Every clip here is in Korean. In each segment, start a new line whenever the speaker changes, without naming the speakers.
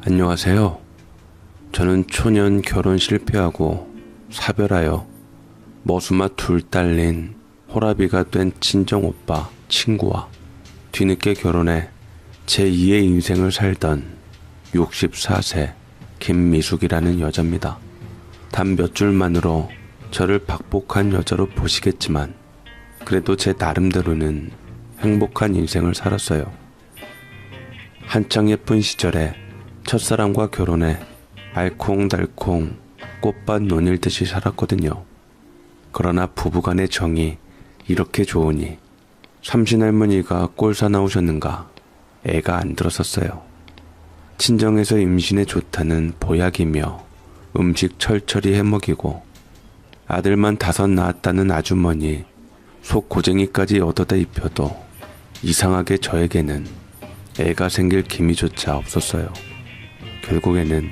안녕하세요. 저는 초년 결혼 실패하고 사별하여 머수마 둘 딸린 호라비가 된 친정오빠 친구와 뒤늦게 결혼해 제2의 인생을 살던 64세 김미숙이라는 여자입니다. 단 몇 줄만으로 저를 박복한 여자로 보시겠지만 그래도 제 나름대로는 행복한 인생을 살았어요. 한창 예쁜 시절에 첫사랑과 결혼해 알콩달콩 꽃밭 논일듯이 살았거든요. 그러나 부부간의 정이 이렇게 좋으니 삼신할머니가 꼴 사나우셨는가 애가 안 들었었어요. 친정에서 임신에 좋다는 보약이며 음식 철철히 해먹이고 아들만 5 낳았다는 아주머니 속 고쟁이까지 얻어다 입혀도 이상하게 저에게는 애가 생길 기미조차 없었어요. 결국에는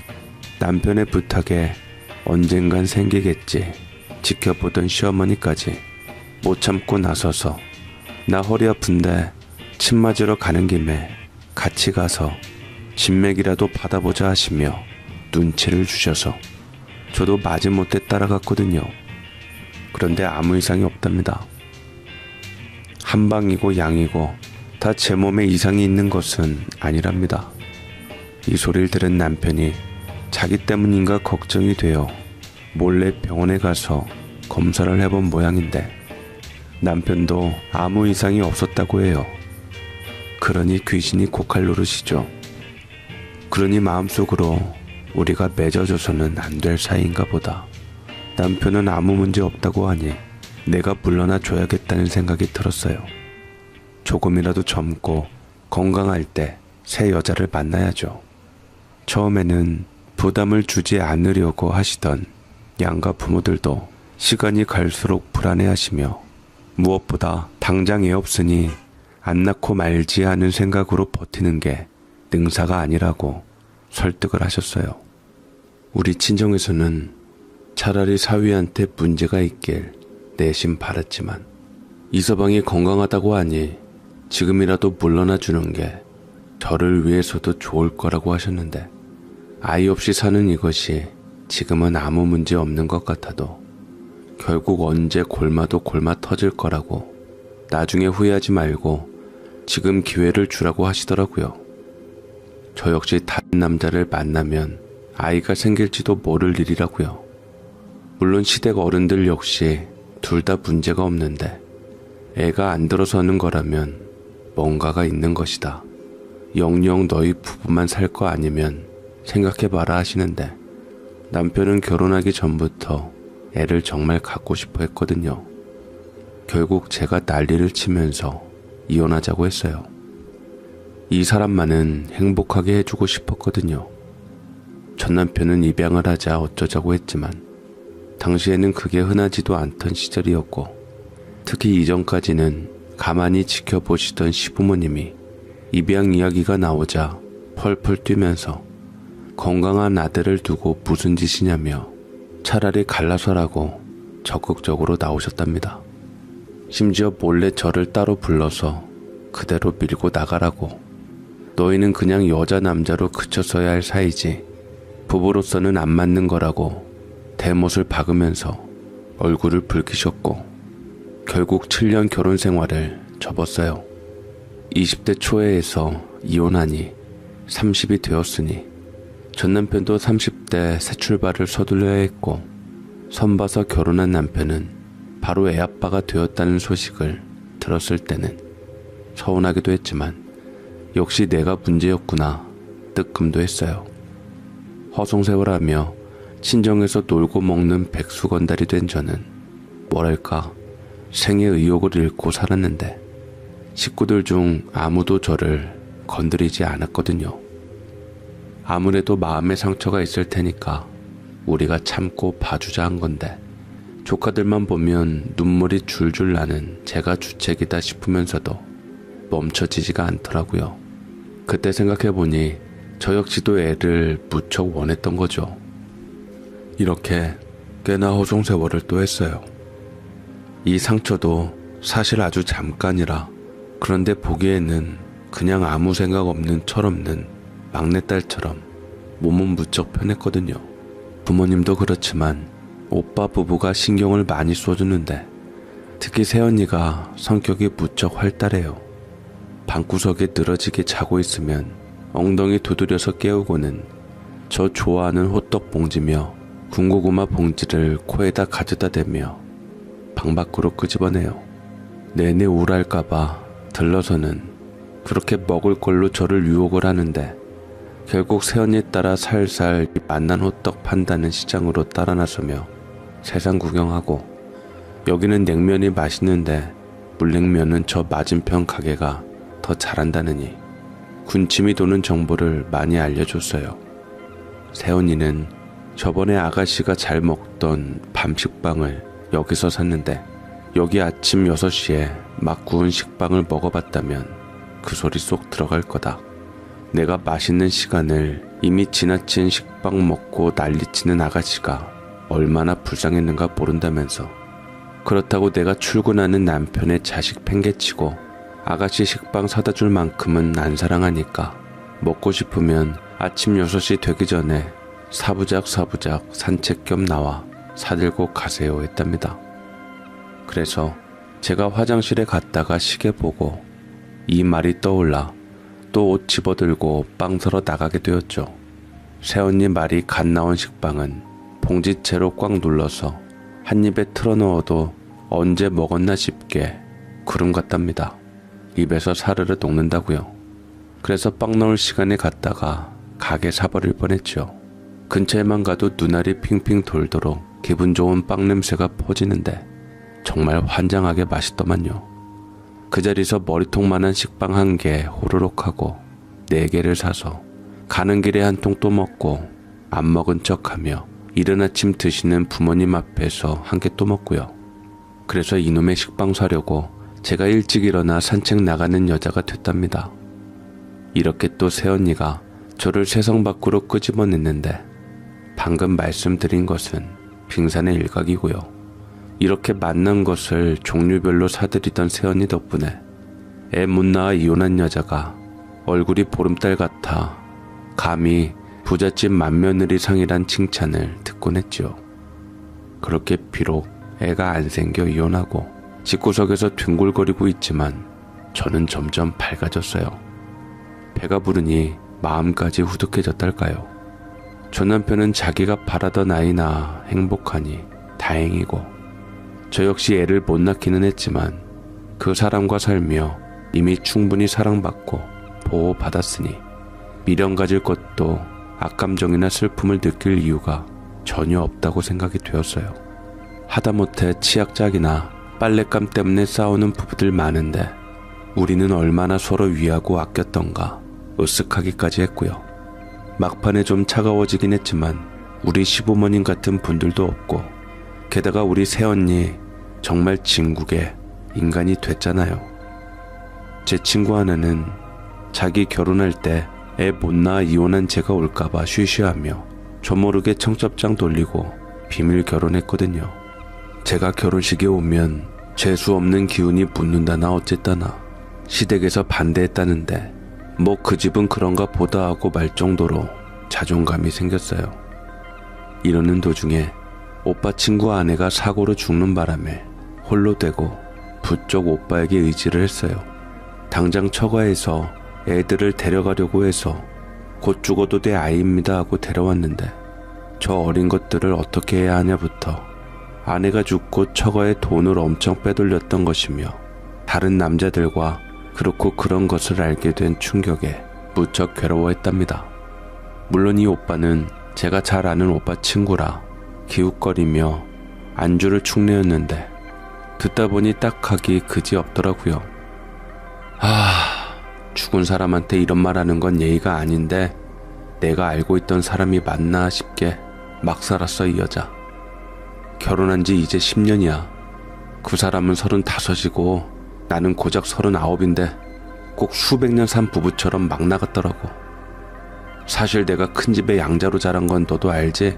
남편의 부탁에 언젠간 생기겠지 지켜보던 시어머니까지 못 참고 나서서 나 허리 아픈데 침 맞으러 가는 김에 같이 가서 진맥이라도 받아보자 하시며 눈치를 주셔서 저도 마지못해 따라갔거든요. 그런데 아무 이상이 없답니다. 한방이고 양이고 다 제 몸에 이상이 있는 것은 아니랍니다. 이 소리를 들은 남편이 자기 때문인가 걱정이 되어 몰래 병원에 가서 검사를 해본 모양인데 남편도 아무 이상이 없었다고 해요. 그러니 귀신이 고칼 노릇이죠. 그러니 마음속으로 우리가 맺어져서는 안 될 사이인가 보다. 남편은 아무 문제 없다고 하니 내가 물러나 줘야겠다는 생각이 들었어요. 조금이라도 젊고 건강할 때 새 여자를 만나야죠. 처음에는 부담을 주지 않으려고 하시던 양가 부모들도 시간이 갈수록 불안해하시며 무엇보다 당장 애 없으니 안 낳고 말지 하는 생각으로 버티는 게 능사가 아니라고 설득을 하셨어요. 우리 친정에서는 차라리 사위한테 문제가 있길 내심 바랐지만 이서방이 건강하다고 하니 지금이라도 물러나 주는 게 저를 위해서도 좋을 거라고 하셨는데 아이 없이 사는 이것이 지금은 아무 문제 없는 것 같아도 결국 언제 골마도 골마 터질 거라고 나중에 후회하지 말고 지금 기회를 주라고 하시더라고요. 저 역시 다른 남자를 만나면 아이가 생길지도 모를 일이라고요. 물론 시댁 어른들 역시 둘 다 문제가 없는데 애가 안 들어서는 거라면 뭔가가 있는 것이다. 영영 너희 부부만 살 거 아니면 생각해봐라 하시는데 남편은 결혼하기 전부터 애를 정말 갖고 싶어 했거든요. 결국 제가 난리를 치면서 이혼하자고 했어요. 이 사람만은 행복하게 해주고 싶었거든요. 전 남편은 입양을 하자 어쩌자고 했지만 당시에는 그게 흔하지도 않던 시절이었고 특히 이전까지는 가만히 지켜보시던 시부모님이 입양 이야기가 나오자 펄펄 뛰면서 건강한 아들을 두고 무슨 짓이냐며 차라리 갈라서라고 적극적으로 나오셨답니다. 심지어 몰래 저를 따로 불러서 그대로 밀고 나가라고 너희는 그냥 여자 남자로 그쳤어야 할 사이지 부부로서는 안 맞는 거라고 대못을 박으면서 얼굴을 붉히셨고 결국 7년 결혼 생활을 접었어요. 20대 초에서 이혼하니 30이 되었으니 전 남편도 30대 새 출발을 서둘러야 했고 선봐서 결혼한 남편은 바로 애아빠가 되었다는 소식을 들었을 때는 서운하기도 했지만 역시 내가 문제였구나 뜨끔도 했어요. 허송세월하며 친정에서 놀고 먹는 백수건달이 된 저는 뭐랄까 생의 의욕을 잃고 살았는데 식구들 중 아무도 저를 건드리지 않았거든요. 아무래도 마음의 상처가 있을 테니까 우리가 참고 봐주자 한 건데 조카들만 보면 눈물이 줄줄 나는 제가 주책이다 싶으면서도 멈춰지지가 않더라고요. 그때 생각해보니 저 역시도 애를 무척 원했던 거죠. 이렇게 꽤나 허송세월을 또 했어요. 이 상처도 사실 아주 잠깐이라 그런데 보기에는 그냥 아무 생각 없는 철없는 막내딸처럼 몸은 무척 편했거든요. 부모님도 그렇지만 오빠 부부가 신경을 많이 써주는데 특히 새언니가 성격이 무척 활달해요. 방구석에 늘어지게 자고 있으면 엉덩이 두드려서 깨우고는 저 좋아하는 호떡 봉지며 군고구마 봉지를 코에다 가져다 대며 방 밖으로 끄집어내요. 내내 우울할까봐 들러서는 그렇게 먹을 걸로 저를 유혹을 하는데 결국 새언니 따라 살살 맛난 호떡 판다는 시장으로 따라 나서며 세상 구경하고 여기는 냉면이 맛있는데 물냉면은 저 맞은편 가게가 더 잘한다느니 군침이 도는 정보를 많이 알려줬어요. 새언니는 저번에 아가씨가 잘 먹던 밤식빵을 여기서 샀는데 여기 아침 6시에 막 구운 식빵을 먹어봤다면 그 소리 쏙 들어갈 거다. 내가 맛있는 시간을 이미 지나친 식빵 먹고 난리치는 아가씨가 얼마나 불쌍했는가 모른다면서 그렇다고 내가 출근하는 남편의 자식 팽개치고 아가씨 식빵 사다 줄 만큼은 안 사랑하니까 먹고 싶으면 아침 6시 되기 전에 사부작 산책 겸 나와 사들고 가세요 했답니다. 그래서 제가 화장실에 갔다가 시계 보고 이 말이 떠올라 또 옷 집어들고 빵 사러 나가게 되었죠. 새언니 말이 갓 나온 식빵은 봉지채로 꽉 눌러서 한 입에 틀어 넣어도 언제 먹었나 싶게 구름 같답니다. 입에서 사르르 녹는다고요. 그래서 빵 넣을 시간에 갔다가 가게 사버릴 뻔했죠. 근처에만 가도 눈알이 핑핑 돌도록 기분 좋은 빵 냄새가 퍼지는데 정말 환장하게 맛있더만요. 그 자리에서 머리통만한 식빵 1개 호로록 하고 4개를 사서 가는 길에 한 통 또 먹고 안 먹은 척하며 이른 아침 드시는 부모님 앞에서 1개 또 먹고요. 그래서 이놈의 식빵 사려고 제가 일찍 일어나 산책 나가는 여자가 됐답니다. 이렇게 또 새언니가 저를 세상 밖으로 끄집어냈는데 방금 말씀드린 것은 빙산의 일각이고요. 이렇게 만난 것을 종류별로 사들이던 새언니 덕분에 애 못 낳아 이혼한 여자가 얼굴이 보름달 같아 감히 부잣집 맏며느리상이란 칭찬을 듣곤 했죠. 그렇게 비록 애가 안 생겨 이혼하고 집구석에서 뒹굴거리고 있지만 저는 점점 밝아졌어요. 배가 부르니 마음까지 후득해졌달까요. 저 남편은 자기가 바라던 아이 낳아 행복하니 다행이고 저 역시 애를 못 낳기는 했지만 그 사람과 살며 이미 충분히 사랑받고 보호받았으니 미련 가질 것도 악감정이나 슬픔을 느낄 이유가 전혀 없다고 생각이 되었어요. 하다못해 치약짝이나 빨랫감 때문에 싸우는 부부들 많은데 우리는 얼마나 서로 위하고 아꼈던가 으쓱하기까지 했고요. 막판에 좀 차가워지긴 했지만 우리 시부모님 같은 분들도 없고 게다가 우리 새언니 정말 진국의 인간이 됐잖아요. 제 친구 하나는 자기 결혼할 때 애 못 낳아 이혼한 제가 올까봐 쉬쉬하며 저 모르게 청첩장 돌리고 비밀 결혼했거든요. 제가 결혼식에 오면 재수없는 기운이 묻는다나 어쨌다나 시댁에서 반대했다는데 뭐 그 집은 그런가 보다 하고 말 정도로 자존감이 생겼어요. 이러는 도중에 오빠 친구 아내가 사고로 죽는 바람에 홀로 되고 부쩍 오빠에게 의지를 했어요. 당장 처가에서 애들을 데려가려고 해서 곧 죽어도 내 아이입니다 하고 데려왔는데 저 어린 것들을 어떻게 해야 하냐부터 아내가 죽고 처가에 돈을 엄청 빼돌렸던 것이며 다른 남자들과 그렇고 그런 것을 알게 된 충격에 무척 괴로워했답니다. 물론 이 오빠는 제가 잘 아는 오빠 친구라 기웃거리며 안주를 축내었는데 듣다 보니 딱하기 그지없더라고요. 죽은 사람한테 이런 말 하는 건 예의가 아닌데 내가 알고 있던 사람이 맞나 싶게 막 살았어 이 여자. 결혼한 지 이제 10년이야. 그 사람은 35이고 나는 고작 39인데 꼭 수백 년 산 부부처럼 막 나갔더라고. 사실 내가 큰 집에 양자로 자란 건 너도 알지?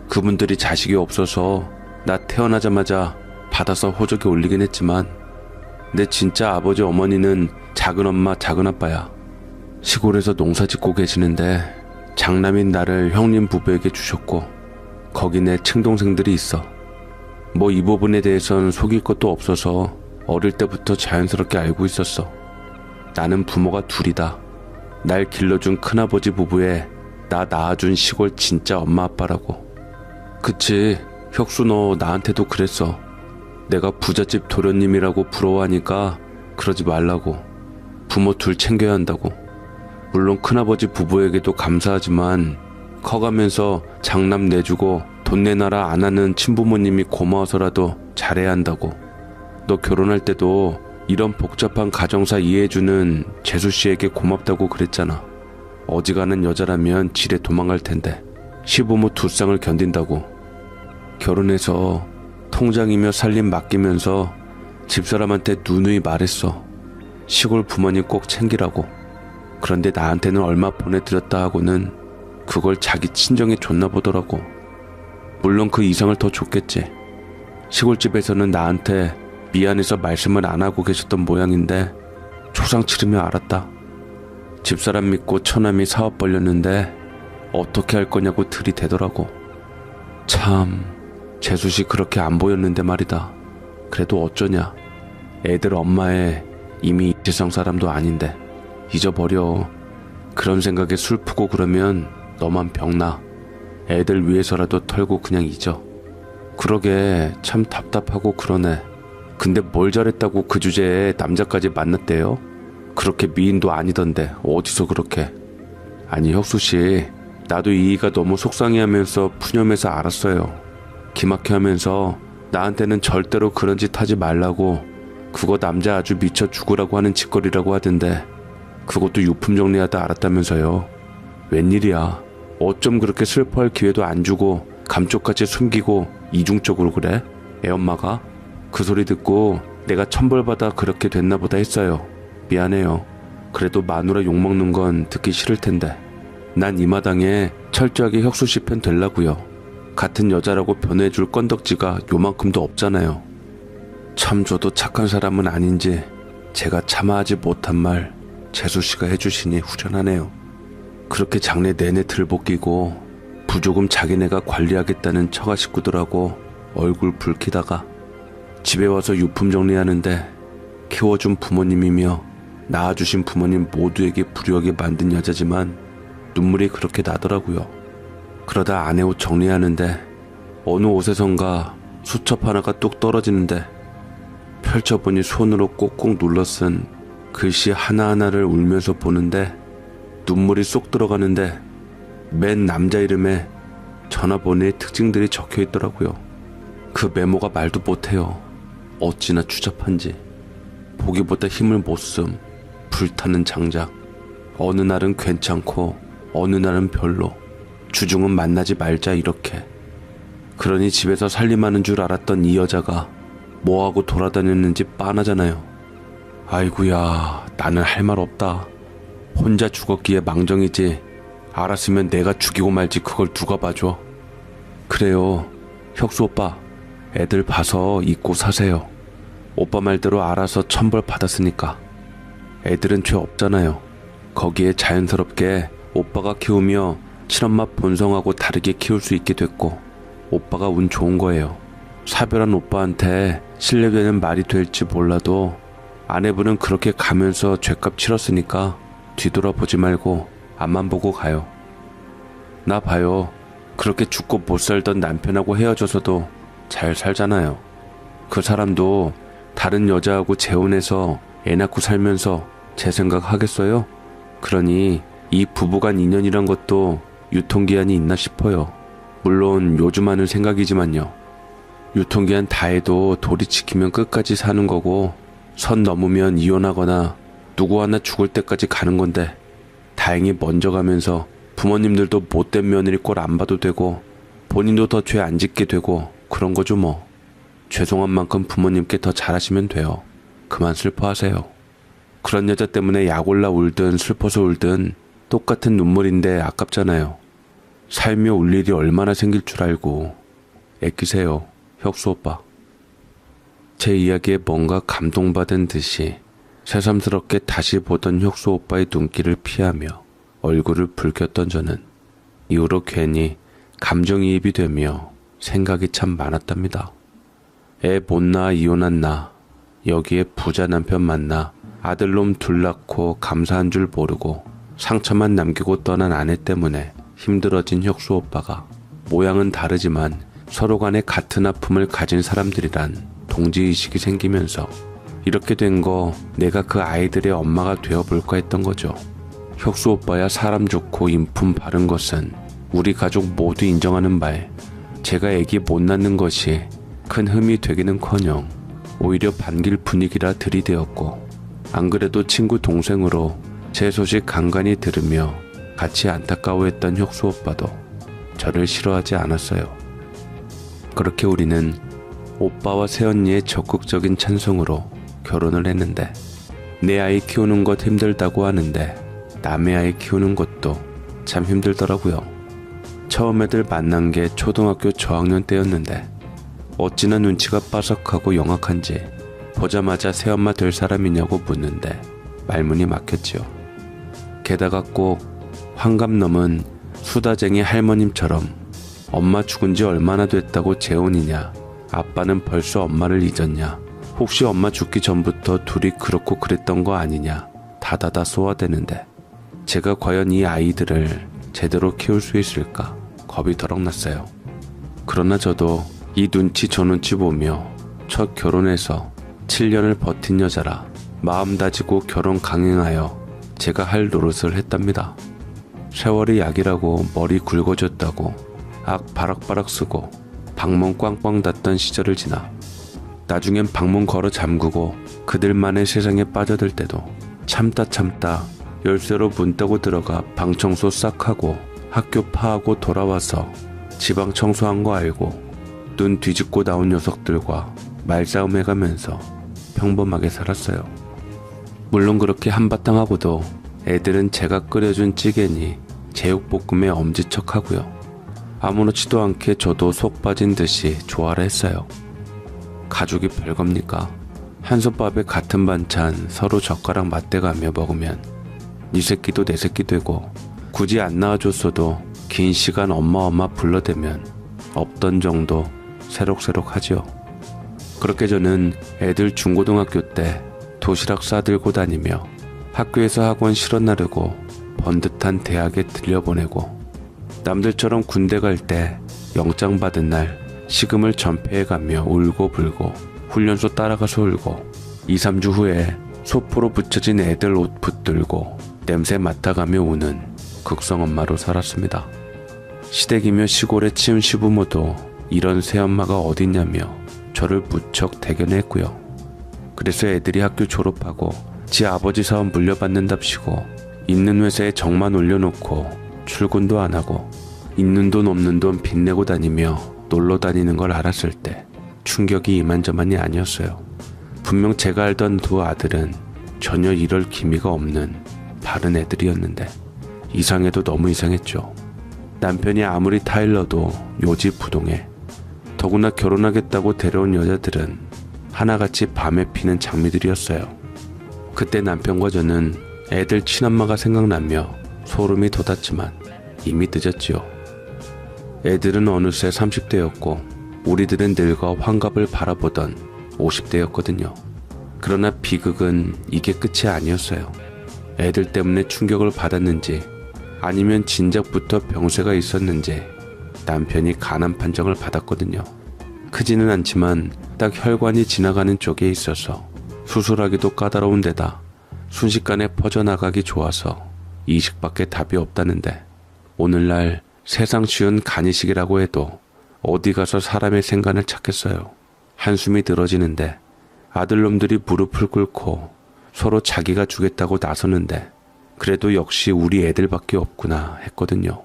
그분들이 자식이 없어서 나 태어나자마자 받아서 호적에 올리긴 했지만 내 진짜 아버지 어머니는 작은 엄마 작은 아빠야. 시골에서 농사 짓고 계시는데 장남인 나를 형님 부부에게 주셨고 거기 내 친동생들이 있어. 뭐 이 부분에 대해선 속일 것도 없어서 어릴 때부터 자연스럽게 알고 있었어. 나는 부모가 둘이다. 날 길러준 큰아버지 부부에 나 낳아준 시골 진짜 엄마 아빠라고. 그치, 혁수 너 나한테도 그랬어. 내가 부잣집 도련님이라고 부러워하니까 그러지 말라고. 부모 둘 챙겨야 한다고. 물론 큰아버지 부부에게도 감사하지만 커가면서 장남 내주고 돈 내놔라 안 하는 친부모님이 고마워서라도 잘해야 한다고. 너 결혼할 때도 이런 복잡한 가정사 이해해주는 재수씨에게 고맙다고 그랬잖아. 어지간한 여자라면 지레 도망갈 텐데 시부모 두 쌍을 견딘다고. 결혼해서 통장이며 살림 맡기면서 집사람한테 누누이 말했어. 시골 부모님 꼭 챙기라고. 그런데 나한테는 얼마 보내드렸다 하고는 그걸 자기 친정에 줬나 보더라고. 물론 그 이상을 더 줬겠지. 시골집에서는 나한테 미안해서 말씀을 안 하고 계셨던 모양인데 초상 치르며 알았다. 집사람 믿고 처남이 사업 벌렸는데 어떻게 할 거냐고 들이대더라고. 참, 재수씨 그렇게 안 보였는데 말이다. 그래도 어쩌냐. 애들 엄마에 이미 이 세상 사람도 아닌데 잊어버려. 그런 생각에 슬프고 그러면 너만 병나. 애들 위해서라도 털고 그냥 잊어. 그러게 참 답답하고 그러네. 근데 뭘 잘했다고 그 주제에 남자까지 만났대요? 그렇게 미인도 아니던데 어디서 그렇게. 아니 혁수씨, 나도 이이가 너무 속상해하면서 푸념해서 알았어요. 기막혀하면서 나한테는 절대로 그런 짓 하지 말라고, 그거 남자 아주 미쳐 죽으라고 하는 짓거리라고 하던데 그것도 유품 정리하다 알았다면서요. 웬일이야. 어쩜 그렇게 슬퍼할 기회도 안 주고 감쪽같이 숨기고 이중적으로 그래? 애엄마가? 그 소리 듣고 내가 천벌받아 그렇게 됐나 보다 했어요. 미안해요. 그래도 마누라 욕먹는 건 듣기 싫을 텐데. 난 이 마당에 철저하게 혁수씨 편 되려고요. 같은 여자라고 변해줄 건덕지가 요만큼도 없잖아요. 참 저도 착한 사람은 아닌지 제가 참아하지 못한 말 재수씨가 해주시니 후련하네요. 그렇게 장래 내내 들볶이고 부조금 자기네가 관리하겠다는 처가 식구들하고 얼굴 붉히다가 집에 와서 유품 정리하는데 키워준 부모님이며 낳아주신 부모님 모두에게 불효하게 만든 여자지만 눈물이 그렇게 나더라고요. 그러다 아내 옷 정리하는데 어느 옷에선가 수첩 하나가 뚝 떨어지는데 펼쳐보니 손으로 꼭꼭 눌러 쓴 글씨 하나하나를 울면서 보는데 눈물이 쏙 들어가는데 맨 남자 이름에 전화번호의 특징들이 적혀 있더라고요. 그 메모가 말도 못해요. 어찌나 추잡한지. 보기보다 힘을 못 쓴 불타는 장작. 어느 날은 괜찮고 어느 날은 별로. 주중은 만나지 말자 이렇게. 그러니 집에서 살림하는 줄 알았던 이 여자가 뭐하고 돌아다녔는지 빤하잖아요. 아이구야, 나는 할 말 없다. 혼자 죽었기에 망정이지. 알았으면 내가 죽이고 말지 그걸 누가 봐줘. 그래요, 혁수 오빠. 애들 봐서 잊고 사세요. 오빠 말대로 알아서 천벌 받았으니까. 애들은 죄 없잖아요. 거기에 자연스럽게 오빠가 키우며 친엄마 본성하고 다르게 키울 수 있게 됐고 오빠가 운 좋은 거예요. 사별한 오빠한테 신뢰되는 말이 될지 몰라도 아내분은 그렇게 가면서 죗값 치렀으니까 뒤돌아보지 말고 앞만 보고 가요. 나 봐요. 그렇게 죽고 못 살던 남편하고 헤어져서도 잘 살잖아요. 그 사람도 다른 여자하고 재혼해서 애 낳고 살면서 제 생각 하겠어요? 그러니 이 부부간 인연이란 것도 유통기한이 있나 싶어요. 물론 요즘 하는 생각이지만요. 유통기한 다 해도 도리 지키면 끝까지 사는 거고 선 넘으면 이혼하거나 누구 하나 죽을 때까지 가는 건데 다행히 먼저 가면서 부모님들도 못된 며느리 꼴 안 봐도 되고 본인도 더 죄 안 짓게 되고 그런 거죠 뭐. 죄송한 만큼 부모님께 더 잘하시면 돼요. 그만 슬퍼하세요. 그런 여자 때문에 약 올라 울든 슬퍼서 울든 똑같은 눈물인데 아깝잖아요. 살며 울 일이 얼마나 생길 줄 알고. 애끼세요, 혁수 오빠. 제 이야기에 뭔가 감동받은 듯이 새삼스럽게 다시 보던 혁수 오빠의 눈길을 피하며 얼굴을 붉혔던 저는 이후로 괜히 감정이입이 되며 생각이 참 많았답니다. 애 못 낳아 이혼한 나, 여기에 부자 남편 만나 아들놈 둘 낳고 감사한 줄 모르고 상처만 남기고 떠난 아내 때문에 힘들어진 혁수 오빠가 모양은 다르지만 서로 간에 같은 아픔을 가진 사람들이란 동지의식이 생기면서 이렇게 된 거 내가 그 아이들의 엄마가 되어볼까 했던 거죠. 혁수 오빠야 사람 좋고 인품 바른 것은 우리 가족 모두 인정하는 바에 제가 애기 못 낳는 것이 큰 흠이 되기는커녕 오히려 반길 분위기라 들이대었고, 안 그래도 친구 동생으로 제 소식 간간히 들으며 같이 안타까워했던 혁수 오빠도 저를 싫어하지 않았어요. 그렇게 우리는 오빠와 새언니의 적극적인 찬성으로 결혼을 했는데, 내 아이 키우는 것 힘들다고 하는데 남의 아이 키우는 것도 참 힘들더라고요. 처음 애들 만난 게 초등학교 저학년 때였는데 어찌나 눈치가 빠삭하고 영악한지 보자마자 새엄마 될 사람이냐고 묻는데 말문이 막혔지요. 게다가 꼭 환갑 넘은 수다쟁이 할머님처럼 엄마 죽은 지 얼마나 됐다고 재혼이냐, 아빠는 벌써 엄마를 잊었냐, 혹시 엄마 죽기 전부터 둘이 그렇고 그랬던 거 아니냐 다다다 쏘아대는데 제가 과연 이 아이들을 제대로 키울 수 있을까 겁이 더럭 났어요. 그러나 저도 이 눈치 저 눈치 보며 첫 결혼해서 7년을 버틴 여자라 마음 다지고 결혼 강행하여 제가 할 노릇을 했답니다. 세월이 약이라고 머리 굵어졌다고 악 바락바락 쓰고 방문 꽝꽝 닫던 시절을 지나 나중엔 방문 걸어 잠그고 그들만의 세상에 빠져들 때도 참다 열쇠로 문 따고 들어가 방 청소 싹 하고 학교 파하고 돌아와서 지방 청소한 거 알고 눈 뒤집고 나온 녀석들과 말싸움 해가면서 평범하게 살았어요. 물론 그렇게 한바탕 하고도 애들은 제가 끓여준 찌개니 제육볶음에 엄지척하고요. 아무렇지도 않게 저도 속 빠진 듯이 좋아를 했어요. 가족이 별겁니까? 한솥밥에 같은 반찬 서로 젓가락 맞대가며 먹으면 네 새끼도 내 새끼 되고, 굳이 안 낳아줬어도 긴 시간 엄마 불러대면 없던 정도 새록새록 하지요. 그렇게 저는 애들 중고등학교 때 도시락 싸들고 다니며 학교에서 학원 실어 나르고 번듯한 대학에 들려보내고, 남들처럼 군대 갈 때 영장 받은 날 식음을 전폐해가며 울고 불고 훈련소 따라가서 울고 2, 3주 후에 소포로 붙여진 애들 옷 붙들고 냄새 맡아가며 우는 극성엄마로 살았습니다. 시댁이며 시골에 치운 시부모도 이런 새엄마가 어딨냐며 저를 무척 대견했고요. 그래서 애들이 학교 졸업하고 지 아버지 사업 물려받는답시고 있는 회사에 정만 올려놓고 출근도 안 하고 있는 돈 없는 돈 빚내고 다니며 놀러 다니는 걸 알았을 때 충격이 이만저만이 아니었어요. 분명 제가 알던 두 아들은 전혀 이럴 기미가 없는 바른 애들이었는데 이상해도 너무 이상했죠. 남편이 아무리 타일러도 요지부동해. 더구나 결혼하겠다고 데려온 여자들은 하나같이 밤에 피는 장미들이었어요. 그때 남편과 저는 애들 친엄마가 생각나며 소름이 돋았지만 이미 늦었지요. 애들은 어느새 30대였고 우리들은 늙어 환갑을 바라보던 50대였거든요. 그러나 비극은 이게 끝이 아니었어요. 애들 때문에 충격을 받았는지 아니면 진작부터 병쇠가 있었는지 남편이 간암 판정을 받았거든요. 크지는 않지만 딱 혈관이 지나가는 쪽에 있어서 수술하기도 까다로운 데다 순식간에 퍼져나가기 좋아서 이식밖에 답이 없다는데, 오늘날 세상 쉬운 간이식이라고 해도 어디 가서 사람의 생간을 찾겠어요. 한숨이 늘어지는데 아들놈들이 무릎을 꿇고 서로 자기가 주겠다고 나서는데 그래도 역시 우리 애들밖에 없구나 했거든요.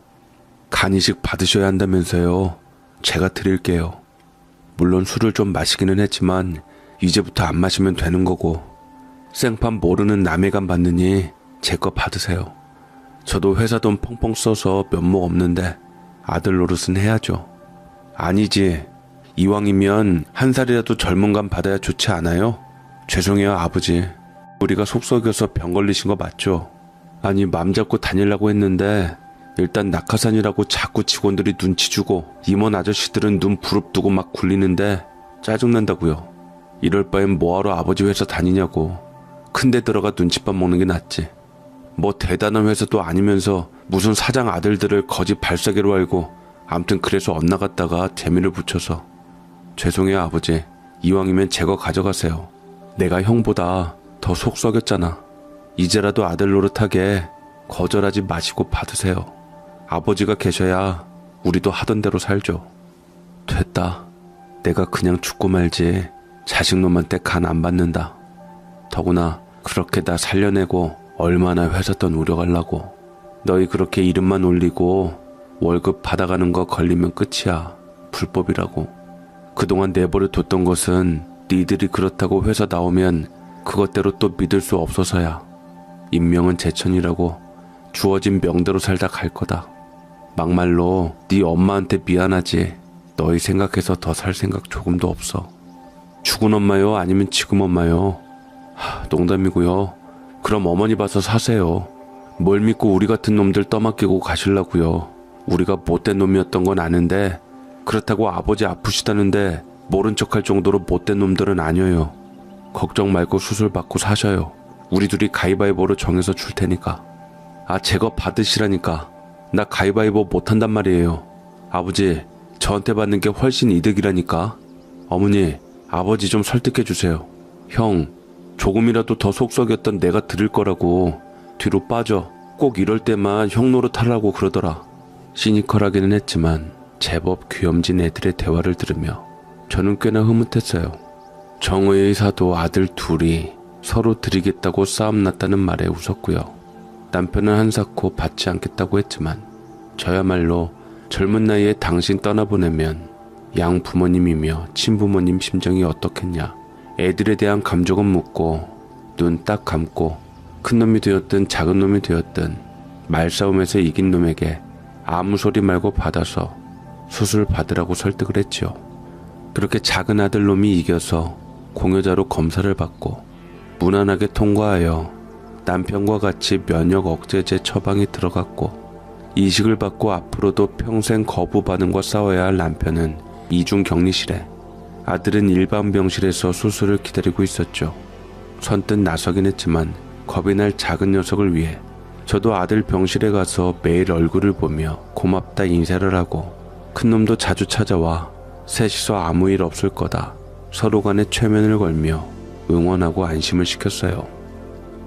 간이식 받으셔야 한다면서요. 제가 드릴게요. 물론 술을 좀 마시기는 했지만 이제부터 안 마시면 되는 거고, 생판 모르는 남의 간 받느니 제 거 받으세요. 저도 회사 돈 펑펑 써서 면목 없는데 아들 노릇은 해야죠. 아니지, 이왕이면 한 살이라도 젊은 간 받아야 좋지 않아요? 죄송해요 아버지. 우리가 속 썩여서 병 걸리신 거 맞죠? 아니 맘 잡고 다니려고 했는데 일단 낙하산이라고 자꾸 직원들이 눈치 주고 임원 아저씨들은 눈 부릅뜨고 막 굴리는데 짜증난다고요. 이럴 바엔 뭐하러 아버지 회사 다니냐고. 큰데 들어가 눈칫밥 먹는 게 낫지. 뭐 대단한 회사도 아니면서 무슨 사장 아들들을 거짓 발사계로 알고 암튼 그래서 엇나갔다가 재미를 붙여서 죄송해요 아버지. 이왕이면 제 거 가져가세요. 내가 형보다 더 속 썩였잖아. 이제라도 아들 노릇하게 거절하지 마시고 받으세요. 아버지가 계셔야 우리도 하던 대로 살죠. 됐다. 내가 그냥 죽고 말지 자식놈한테 간 안 받는다. 더구나 그렇게 나 살려내고 얼마나 회사 돈 우려가려고. 너희 그렇게 이름만 올리고 월급 받아가는 거 걸리면 끝이야. 불법이라고. 그동안 내버려 뒀던 것은 니들이 그렇다고 회사 나오면 그것대로 또 믿을 수 없어서야. 인명은 제천이라고 주어진 명대로 살다 갈 거다. 막말로 네 엄마한테 미안하지 너희 생각해서 더 살 생각 조금도 없어. 죽은 엄마요? 아니면 지금 엄마요? 농담이고요. 그럼 어머니 봐서 사세요. 뭘 믿고 우리 같은 놈들 떠맡기고 가실라고요. 우리가 못된 놈이었던 건 아는데 그렇다고 아버지 아프시다는데 모른 척할 정도로 못된 놈들은 아니에요. 걱정 말고 수술 받고 사셔요. 우리 둘이 가위바위보로 정해서 줄 테니까. 제거 받으시라니까. 나 가위바위보 못한단 말이에요. 아버지, 저한테 받는 게 훨씬 이득이라니까. 어머니, 아버지 좀 설득해 주세요. 형, 조금이라도 더 속썩였던 내가 들을 거라고. 뒤로 빠져. 꼭 이럴 때만 형 노릇하라고 그러더라. 시니컬하기는 했지만 제법 귀염진 애들의 대화를 들으며 저는 꽤나 흐뭇했어요. 정의의 사도 아들 둘이 서로 드리겠다고 싸움 났다는 말에 웃었고요. 남편은 한사코 받지 않겠다고 했지만 저야말로 젊은 나이에 당신 떠나보내면 양 부모님이며 친부모님 심정이 어떻겠냐. 애들에 대한 감정은 묻고 눈 딱 감고 큰 놈이 되었든 작은 놈이 되었든 말싸움에서 이긴 놈에게 아무 소리 말고 받아서 수술 받으라고 설득을 했지요. 그렇게 작은 아들 놈이 이겨서 공여자로 검사를 받고 무난하게 통과하여 남편과 같이 면역 억제제 처방이 들어갔고 이식을 받고 앞으로도 평생 거부 반응과 싸워야 할 남편은 이중 격리실에, 아들은 일반 병실에서 수술을 기다리고 있었죠. 선뜻 나서긴 했지만 겁이 날 작은 녀석을 위해 저도 아들 병실에 가서 매일 얼굴을 보며 고맙다 인사를 하고 큰놈도 자주 찾아와 셋이서 아무 일 없을 거다 서로 간에 최면을 걸며 응원하고 안심을 시켰어요.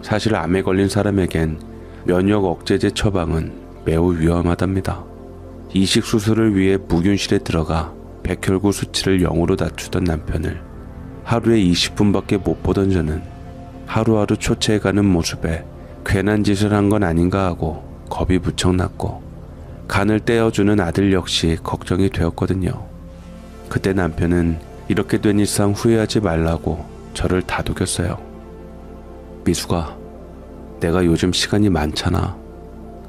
사실 암에 걸린 사람에겐 면역 억제제 처방은 매우 위험하답니다. 이식 수술을 위해 무균실에 들어가 백혈구 수치를 0으로 낮추던 남편을 하루에 20분밖에 못 보던 저는 하루하루 초췌해가는 모습에 괜한 짓을 한 건 아닌가 하고 겁이 무척 났고 간을 떼어주는 아들 역시 걱정이 되었거든요. 그때 남편은 이렇게 된 이상 후회하지 말라고 저를 다독였어요. 미숙아, 내가 요즘 시간이 많잖아.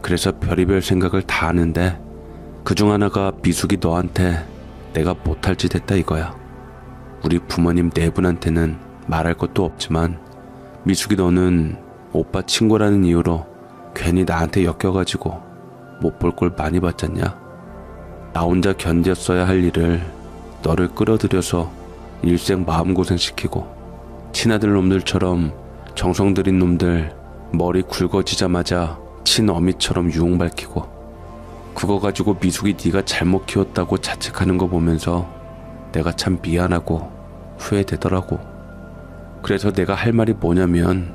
그래서 별의별 생각을 다 하는데 그중 하나가 미숙이 너한테 내가 못할 짓 했다 이거야. 우리 부모님 네 분한테는 말할 것도 없지만 미숙이 너는 오빠 친구라는 이유로 괜히 나한테 엮여가지고 못 볼 걸 많이 봤잖냐. 나 혼자 견뎠어야 할 일을 너를 끌어들여서 일생 마음고생시키고 친아들 놈들처럼 정성 들인 놈들 머리 굵어지자마자 친어미처럼 유흥밝히고 그거 가지고 미숙이 네가 잘못 키웠다고 자책하는 거 보면서 내가 참 미안하고 후회되더라고. 그래서 내가 할 말이 뭐냐면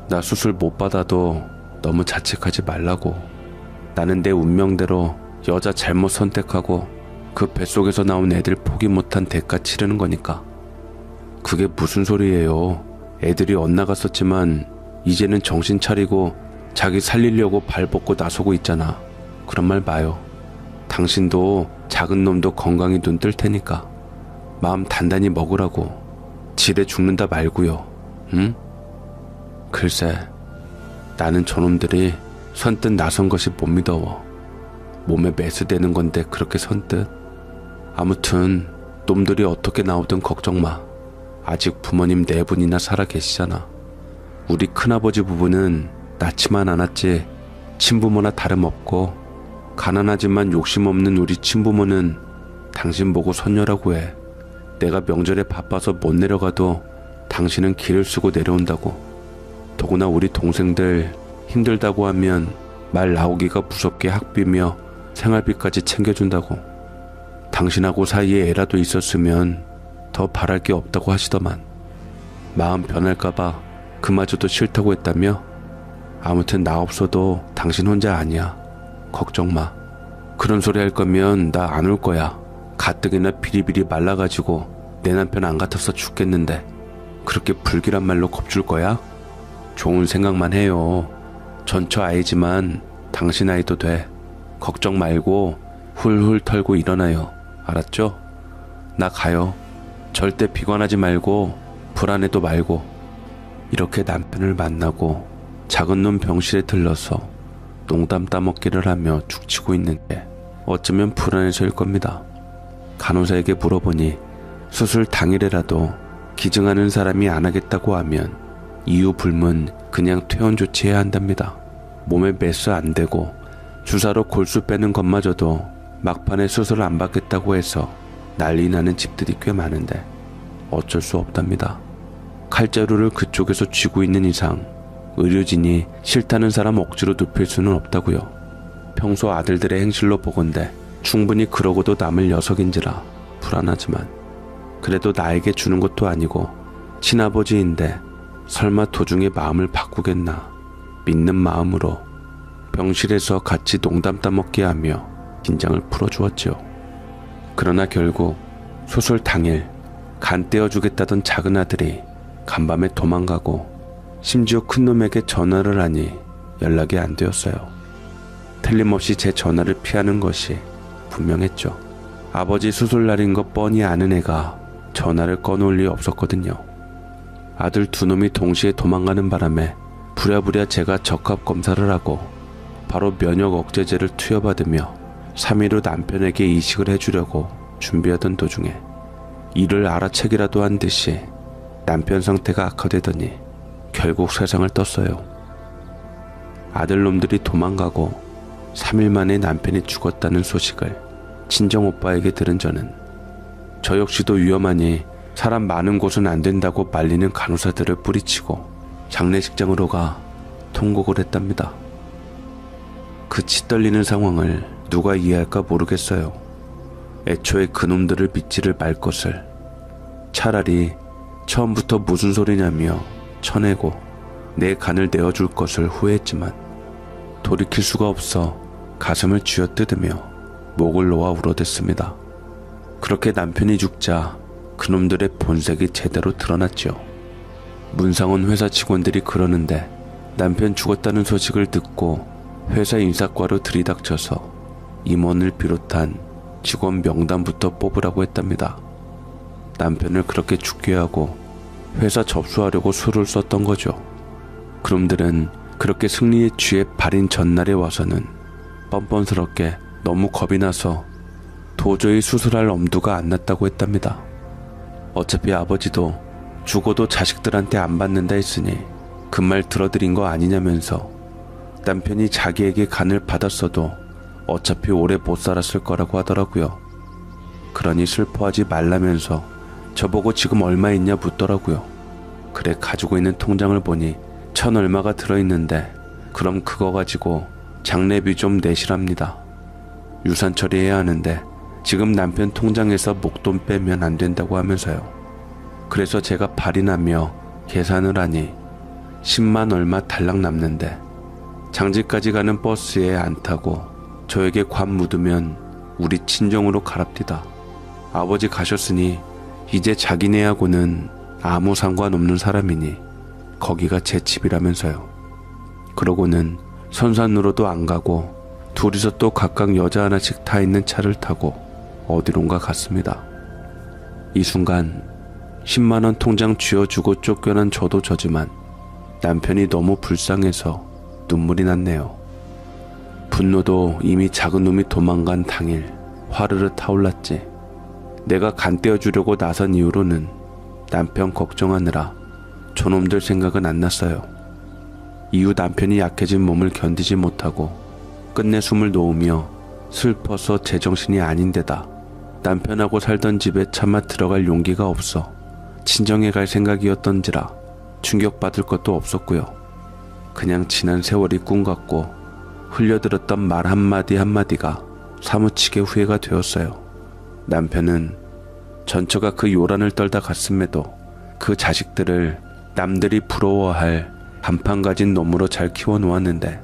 나 수술 못 받아도 너무 자책하지 말라고. 나는 내 운명대로 여자 잘못 선택하고 그 뱃속에서 나온 애들 포기 못한 대가 치르는 거니까. 그게 무슨 소리예요. 애들이 엇나갔었지만 이제는 정신 차리고 자기 살리려고 발벗고 나서고 있잖아. 그런 말 마요. 당신도 작은 놈도 건강히 눈 뜰 테니까 마음 단단히 먹으라고. 지레 죽는다 말고요. 응? 글쎄, 나는 저놈들이 선뜻 나선 것이 못 믿어워. 몸에 매수되는 건데 그렇게 선뜻. 아무튼 놈들이 어떻게 나오든 걱정 마. 아직 부모님 네 분이나 살아 계시잖아. 우리 큰아버지 부부는 낳지만 않았지 친부모나 다름없고 가난하지만 욕심 없는 우리 친부모는 당신 보고 손녀라고 해. 내가 명절에 바빠서 못 내려가도 당신은 길을 쓰고 내려온다고. 더구나 우리 동생들 힘들다고 하면 말 나오기가 무섭게 학비며 생활비까지 챙겨준다고. 당신하고 사이에 애라도 있었으면 더 바랄 게 없다고 하시더만. 마음 변할까봐 그마저도 싫다고 했다며? 아무튼 나 없어도 당신 혼자 아니야. 걱정 마. 그런 소리 할 거면 나 안 올 거야. 가뜩이나 비리비리 말라가지고 내 남편 안 같아서 죽겠는데 그렇게 불길한 말로 겁줄 거야? 좋은 생각만 해요. 전처 아이지만 당신 아이도 돼. 걱정 말고 훌훌 털고 일어나요. 알았죠? 나 가요. 절대 비관하지 말고 불안해도 말고. 이렇게 남편을 만나고 작은 놈 병실에 들러서 농담 따먹기를 하며 죽치고 있는 게 어쩌면 불안해서일 겁니다. 간호사에게 물어보니 수술 당일에라도 기증하는 사람이 안 하겠다고 하면 이유 불문 그냥 퇴원 조치해야 한답니다. 몸에 메스 안 대고 주사로 골수 빼는 것마저도 막판에 수술 안 받겠다고 해서 난리 나는 집들이 꽤 많은데 어쩔 수 없답니다. 칼자루를 그쪽에서 쥐고 있는 이상 의료진이 싫다는 사람 억지로 눕힐 수는 없다고요. 평소 아들들의 행실로 보건대 충분히 그러고도 남을 녀석인지라 불안하지만 그래도 나에게 주는 것도 아니고 친아버지인데 설마 도중에 마음을 바꾸겠나 믿는 마음으로 병실에서 같이 농담 따먹게 하며 긴장을 풀어주었죠. 그러나 결국 수술 당일 간 떼어주겠다던 작은 아들이 간밤에 도망가고 심지어 큰놈에게 전화를 하니 연락이 안 되었어요. 틀림없이 제 전화를 피하는 것이 분명했죠. 아버지 수술날인 거 뻔히 아는 애가 전화를 꺼놓을 리 없었거든요. 아들 두 놈이 동시에 도망가는 바람에 부랴부랴 제가 적합 검사를 하고 바로 면역 억제제를 투여받으며 3일 후 남편에게 이식을 해주려고 준비하던 도중에 이를 알아채기라도 한 듯이 남편 상태가 악화되더니 결국 세상을 떴어요. 아들놈들이 도망가고 3일 만에 남편이 죽었다는 소식을 친정오빠에게 들은 저는 저 역시도 위험하니 사람 많은 곳은 안 된다고 말리는 간호사들을 뿌리치고 장례식장으로 가 통곡을 했답니다. 그 치떨리는 상황을 누가 이해할까 모르겠어요. 애초에 그놈들을 믿지를 말 것을. 차라리 처음부터 무슨 소리냐며 쳐내고 내 간을 내어줄 것을 후회했지만 돌이킬 수가 없어 가슴을 쥐어뜯으며 목을 놓아 울어댔습니다. 그렇게 남편이 죽자 그놈들의 본색이 제대로 드러났죠. 문상원 회사 직원들이 그러는데 남편 죽었다는 소식을 듣고 회사 인사과로 들이닥쳐서 임원을 비롯한 직원 명단부터 뽑으라고 했답니다. 남편을 그렇게 죽게 하고 회사 접수하려고 수를 썼던 거죠. 그놈들은 그렇게 승리에 취해 발인 전날에 와서는 뻔뻔스럽게 너무 겁이 나서 도저히 수술할 엄두가 안 났다고 했답니다. 어차피 아버지도 죽어도 자식들한테 안 받는다 했으니 그 말 들어드린 거 아니냐면서 남편이 자기에게 간을 받았어도 어차피 오래 못 살았을 거라고 하더라고요. 그러니 슬퍼하지 말라면서 저보고 지금 얼마 있냐 묻더라고요. 그래 가지고 있는 통장을 보니 1,000 얼마가 들어있는데 그럼 그거 가지고 장례비 좀 내시랍니다. 유산 처리해야 하는데 지금 남편 통장에서 목돈 빼면 안 된다고 하면서요. 그래서 제가 발인하며 계산을 하니 10만 얼마 달랑 남는데 장지까지 가는 버스에 안 타고 저에게 관 묻으면 우리 친정으로 가랍디다. 아버지 가셨으니 이제 자기네하고는 아무 상관없는 사람이니 거기가 제 집이라면서요. 그러고는 선산으로도 안 가고 둘이서 또 각각 여자 하나씩 타 있는 차를 타고 어디론가 갔습니다. 이 순간 10만원 통장 쥐어주고 쫓겨난 저도 저지만 남편이 너무 불쌍해서 눈물이 났네요. 분노도 이미 작은 놈이 도망간 당일 화르르 타올랐지. 내가 간 떼어주려고 나선 이후로는 남편 걱정하느라 저놈들 생각은 안 났어요. 이후 남편이 약해진 몸을 견디지 못하고 끝내 숨을 놓으며 슬퍼서 제정신이 아닌데다 남편하고 살던 집에 차마 들어갈 용기가 없어 친정에 갈 생각이었던지라 충격받을 것도 없었고요. 그냥 지난 세월이 꿈 같고 흘려들었던 말 한마디 한마디가 사무치게 후회가 되었어요. 남편은 전처가 그 요란을 떨다 갔음에도 그 자식들을 남들이 부러워할 간판 가진 놈으로 잘 키워놓았는데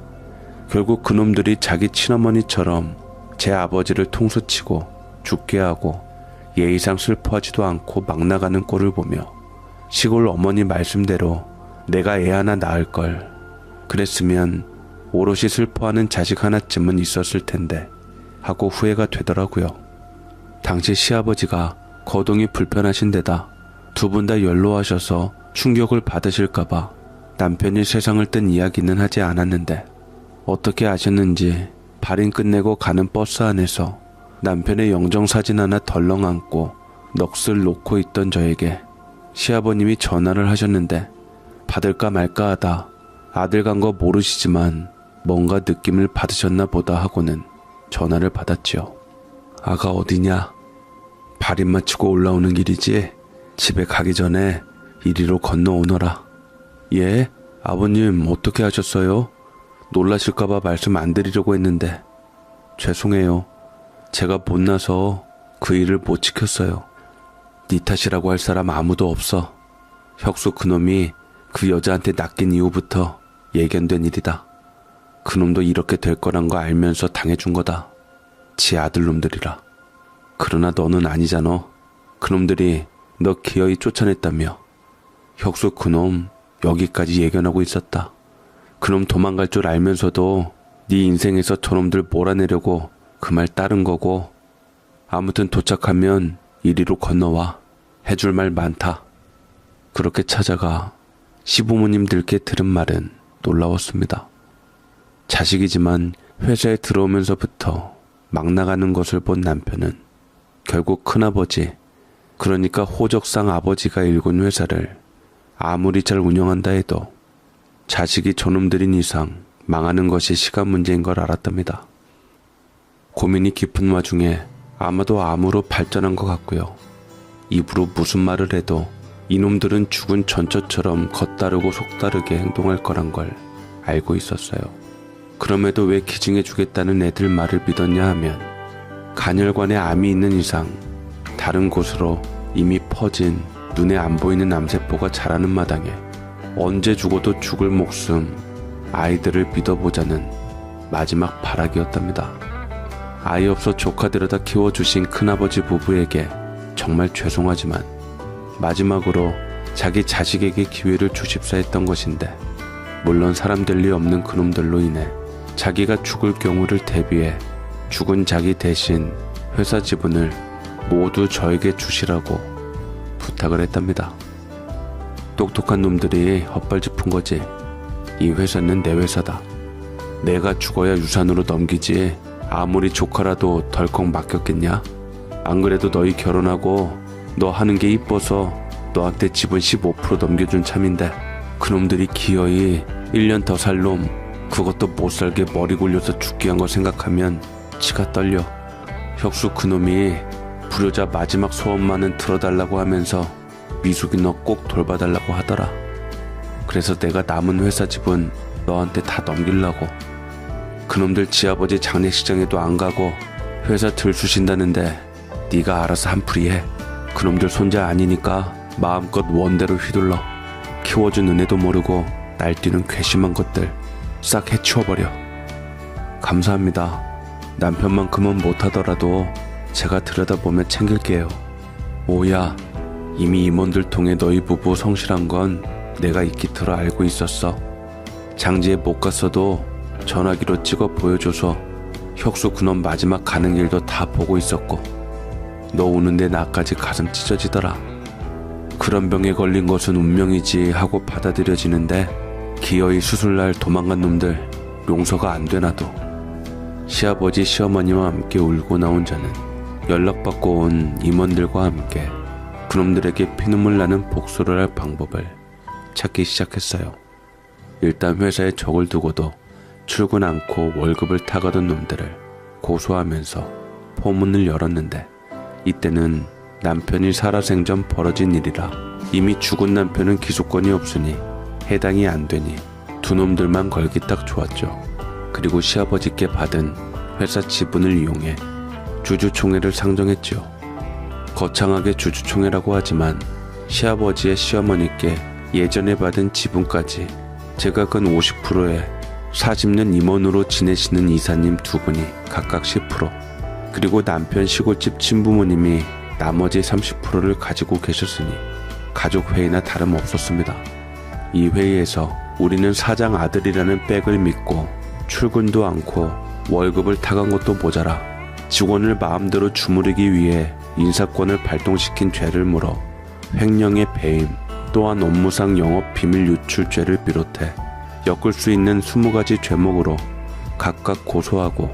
결국 그놈들이 자기 친어머니처럼 제 아버지를 통수치고 죽게 하고 예의상 슬퍼하지도 않고 막 나가는 꼴을 보며 시골 어머니 말씀대로 내가 애 하나 낳을 걸 그랬으면 오롯이 슬퍼하는 자식 하나쯤은 있었을 텐데 하고 후회가 되더라고요. 당시 시아버지가 거동이 불편하신 데다 두 분 다 연로하셔서 충격을 받으실까봐 남편이 세상을 뜬 이야기는 하지 않았는데 어떻게 아셨는지 발인 끝내고 가는 버스 안에서 남편의 영정사진 하나 덜렁 안고 넋을 놓고 있던 저에게 시아버님이 전화를 하셨는데 받을까 말까 하다 아들 간 거 모르시지만 뭔가 느낌을 받으셨나 보다 하고는 전화를 받았지요. 아가 어디냐? 발인 마치고 올라오는 길이지? 집에 가기 전에 이리로 건너오너라. 예? 아버님 어떻게 하셨어요? 놀라실까봐 말씀 안 드리려고 했는데 죄송해요. 제가 못나서 그 일을 못 지켰어요. 네 탓이라고 할 사람 아무도 없어. 혁수 그놈이 그 여자한테 낚인 이후부터 예견된 일이다. 그놈도 이렇게 될 거란 거 알면서 당해준 거다. 지 아들놈들이라. 그러나 너는 아니잖아. 그놈들이 너 기어이 쫓아냈다며. 혁수 그놈 여기까지 예견하고 있었다. 그놈 도망갈 줄 알면서도 네 인생에서 저놈들 몰아내려고 그 말 따른 거고 아무튼 도착하면 이리로 건너와. 해줄 말 많다. 그렇게 찾아가 시부모님들께 들은 말은 놀라웠습니다. 자식이지만 회사에 들어오면서부터 막 나가는 것을 본 남편은 결국 큰아버지, 그러니까 호적상 아버지가 일군 회사를 아무리 잘 운영한다 해도 자식이 저놈들인 이상 망하는 것이 시간 문제인 걸 알았답니다. 고민이 깊은 와중에 아마도 암으로 발전한 것 같고요. 입으로 무슨 말을 해도 이놈들은 죽은 전처처럼 겉다르고 속다르게 행동할 거란 걸 알고 있었어요. 그럼에도 왜 기증해 주겠다는 애들 말을 믿었냐 하면 간혈관에 암이 있는 이상 다른 곳으로 이미 퍼진 눈에 안 보이는 암세포가 자라는 마당에 언제 죽어도 죽을 목숨 아이들을 믿어보자는 마지막 발악이었답니다. 아이 없어 조카 데려다 키워주신 큰아버지 부부에게 정말 죄송하지만 마지막으로 자기 자식에게 기회를 주십사 했던 것인데 물론 사람 될 리 없는 그놈들로 인해 자기가 죽을 경우를 대비해 죽은 자기 대신 회사 지분을 모두 저에게 주시라고 부탁을 했답니다. 똑똑한 놈들이 헛발짚은 거지. 이 회사는 내 회사다. 내가 죽어야 유산으로 넘기지 아무리 조카라도 덜컥 맡겼겠냐? 안 그래도 너희 결혼하고 너 하는 게 이뻐서 너한테 지분 15% 넘겨준 참인데 그놈들이 기어이 1년 더 살 놈 그것도 못 살게 머리 굴려서 죽게 한 거 생각하면 치가 떨려. 혁수 그놈이 불효자 마지막 소원만은 들어달라고 하면서 미숙이 너 꼭 돌봐달라고 하더라. 그래서 내가 남은 회사 집은 너한테 다 넘기려고. 그놈들 지아버지 장례식장에도 안 가고 회사 들쑤신다는데 네가 알아서 한풀이 해. 그놈들 손자 아니니까 마음껏 원대로 휘둘러. 키워준 은혜도 모르고 날뛰는 괘씸한 것들 싹 해치워버려. 감사합니다. 남편만큼은 못하더라도 제가 들여다보며 챙길게요. 오야, 이미 임원들 통해 너희 부부 성실한 건 내가 익히터라 알고 있었어. 장지에 못 갔어도 전화기로 찍어 보여줘서 혁수 그놈 마지막 가는 길도 다 보고 있었고 너 우는데 나까지 가슴 찢어지더라. 그런 병에 걸린 것은 운명이지 하고 받아들여지는데 기어이 수술날 도망간 놈들 용서가 안 되나도. 시아버지 시어머니와 함께 울고 나온 저는 연락받고 온 임원들과 함께 그놈들에게 피눈물 나는 복수를 할 방법을 찾기 시작했어요. 일단 회사에 적을 두고도 출근 않고 월급을 타가던 놈들을 고소하면서 포문을 열었는데 이때는 남편이 살아생전 벌어진 일이라 이미 죽은 남편은 기소권이 없으니 해당이 안 되니 두 놈들만 걸기 딱 좋았죠. 그리고 시아버지께 받은 회사 지분을 이용해 주주총회를 상정했죠. 거창하게 주주총회라고 하지만 시아버지의 시어머니께 예전에 받은 지분까지 제가 근 50%에 40년 임원으로 지내시는 이사님 두 분이 각각 10%, 그리고 남편 시골집 친부모님이 나머지 30%를 가지고 계셨으니 가족회의나 다름없었습니다. 이 회의에서 우리는 사장 아들이라는 백을 믿고 출근도 않고 월급을 타간 것도 모자라 직원을 마음대로 주무르기 위해 인사권을 발동시킨 죄를 물어 횡령의 배임, 또한 업무상 영업 비밀 유출죄를 비롯해 엮을 수 있는 20가지 죄목으로 각각 고소하고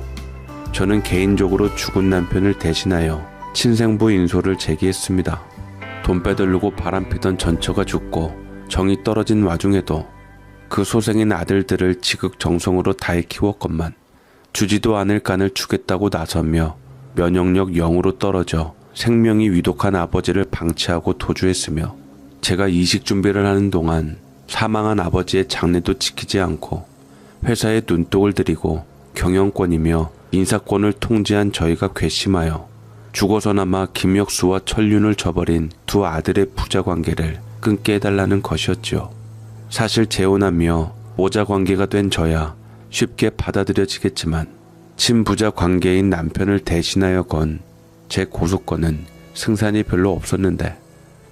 저는 개인적으로 죽은 남편을 대신하여 친생부 인소를 제기했습니다. 돈 빼들르고 바람피던 전처가 죽고 정이 떨어진 와중에도 그 소생인 아들들을 지극정성으로 다해 키웠건만 주지도 않을 간을 주겠다고 나서며 면역력 0으로 떨어져 생명이 위독한 아버지를 방치하고 도주했으며 제가 이식 준비를 하는 동안 사망한 아버지의 장례도 지키지 않고 회사에 눈독을 들이고 경영권이며 인사권을 통제한 저희가 괘씸하여 죽어서나마 김혁수와 천륜을 저버린 두 아들의 부자 관계를 끊게 해달라는 것이었지요. 사실 재혼하며 모자 관계가 된 저야 쉽게 받아들여지겠지만 친부자 관계인 남편을 대신하여 건 제 고소권은 승산이 별로 없었는데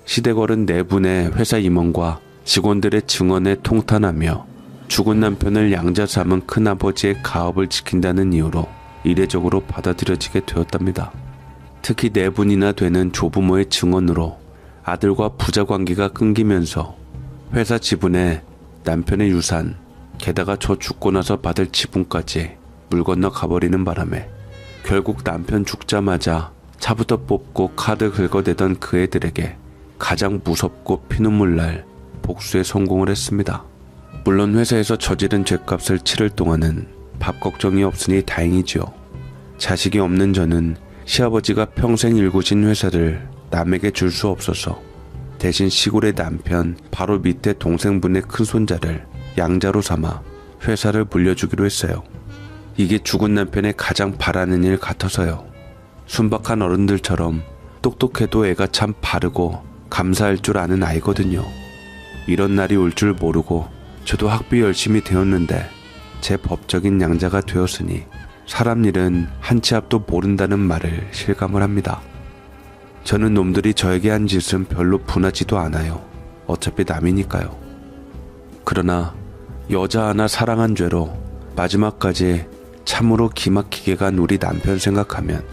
시대걸은 네 분의 회사 임원과 직원들의 증언에 통탄하며 죽은 남편을 양자 삼은 큰아버지의 가업을 지킨다는 이유로 이례적으로 받아들여지게 되었답니다. 특히 네 분이나 되는 조부모의 증언으로 아들과 부자 관계가 끊기면서 회사 지분에 남편의 유산, 게다가 저 죽고 나서 받을 지분까지 물 건너 가버리는 바람에 결국 남편 죽자마자 차부터 뽑고 카드 긁어대던 그 애들에게 가장 무섭고 피눈물 날 복수에 성공을 했습니다. 물론 회사에서 저지른 죗값을 치를 동안은 밥 걱정이 없으니 다행이지요. 자식이 없는 저는 시아버지가 평생 일구신 회사를 남에게 줄 수 없어서 대신 시골의 남편 바로 밑에 동생분의 큰손자를 양자로 삼아 회사를 물려주기로 했어요. 이게 죽은 남편의 가장 바라는 일 같아서요. 순박한 어른들처럼 똑똑해도 애가 참 바르고 감사할 줄 아는 아이거든요. 이런 날이 올 줄 모르고 저도 학비 열심히 되었는데 제 법적인 양자가 되었으니 사람 일은 한 치 앞도 모른다는 말을 실감을 합니다. 저는 놈들이 저에게 한 짓은 별로 분하지도 않아요. 어차피 남이니까요. 그러나 여자 하나 사랑한 죄로 마지막까지 참으로 기막히게 간 우리 남편 생각하면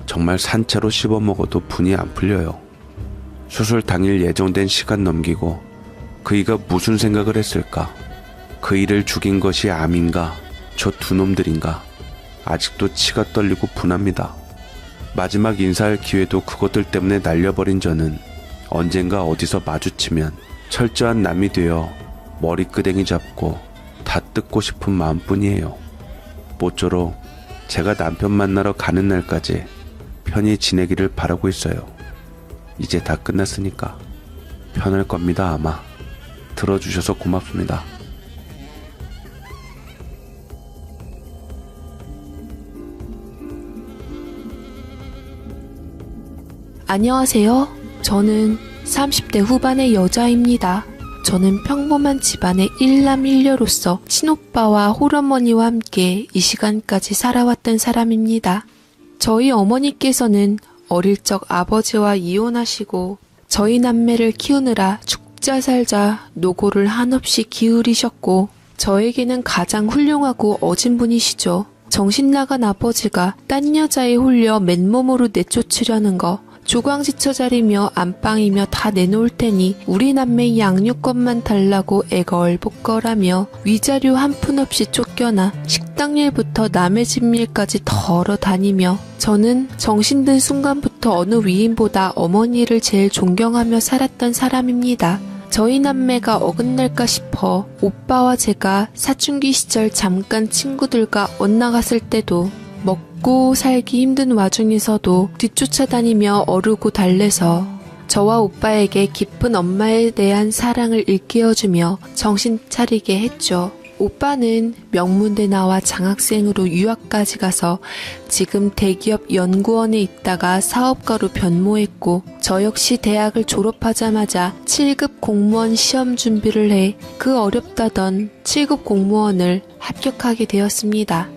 정말 산채로 씹어먹어도 분이 안 풀려요. 수술 당일 예정된 시간 넘기고 그이가 무슨 생각을 했을까? 그이를 죽인 것이 암인가? 저 두 놈들인가? 아직도 치가 떨리고 분합니다. 마지막 인사할 기회도 그것들 때문에 날려버린 저는 언젠가 어디서 마주치면 철저한 남이 되어 머리끄댕이 잡고 다 뜯고 싶은 마음뿐이에요. 모쪼록 제가 남편 만나러 가는 날까지 편히 지내기를 바라고 있어요. 이제 다 끝났으니까 편할 겁니다. 아마 들어주셔서 고맙습니다.
안녕하세요. 저는 30대 후반의 여자입니다. 저는 평범한 집안의 일남일녀로서 친오빠와 홀어머니와 함께 이 시간까지 살아왔던 사람입니다. 저희 어머니께서는 어릴 적 아버지와 이혼하시고 저희 남매를 키우느라 죽자 살자 노고를 한없이 기울이셨고 저에게는 가장 훌륭하고 어진 분이시죠. 정신 나간 아버지가 딴 여자에 홀려 맨몸으로 내쫓으려는 거 조광지처자리며 안방이며 다 내놓을 테니 우리 남매의 양육권만 달라고 애가 얼복거라며 위자료 한 푼 없이 쫓겨나 식당일부터 남의 집 일까지 덜어 다니며 저는 정신든 순간부터 어느 위인보다 어머니를 제일 존경하며 살았던 사람입니다. 저희 남매가 어긋날까 싶어 오빠와 제가 사춘기 시절 잠깐 친구들과 엇나갔을 때도 먹고 살기 힘든 와중에서도 뒤쫓아다니며 어르고 달래서 저와 오빠에게 깊은 엄마에 대한 사랑을 일깨워주며 정신 차리게 했죠. 오빠는 명문대 나와 장학생으로 유학까지 가서 지금 대기업 연구원에 있다가 사업가로 변모했고, 저 역시 대학을 졸업하자마자 7급 공무원 시험 준비를 해 그 어렵다던 7급 공무원을 합격하게 되었습니다.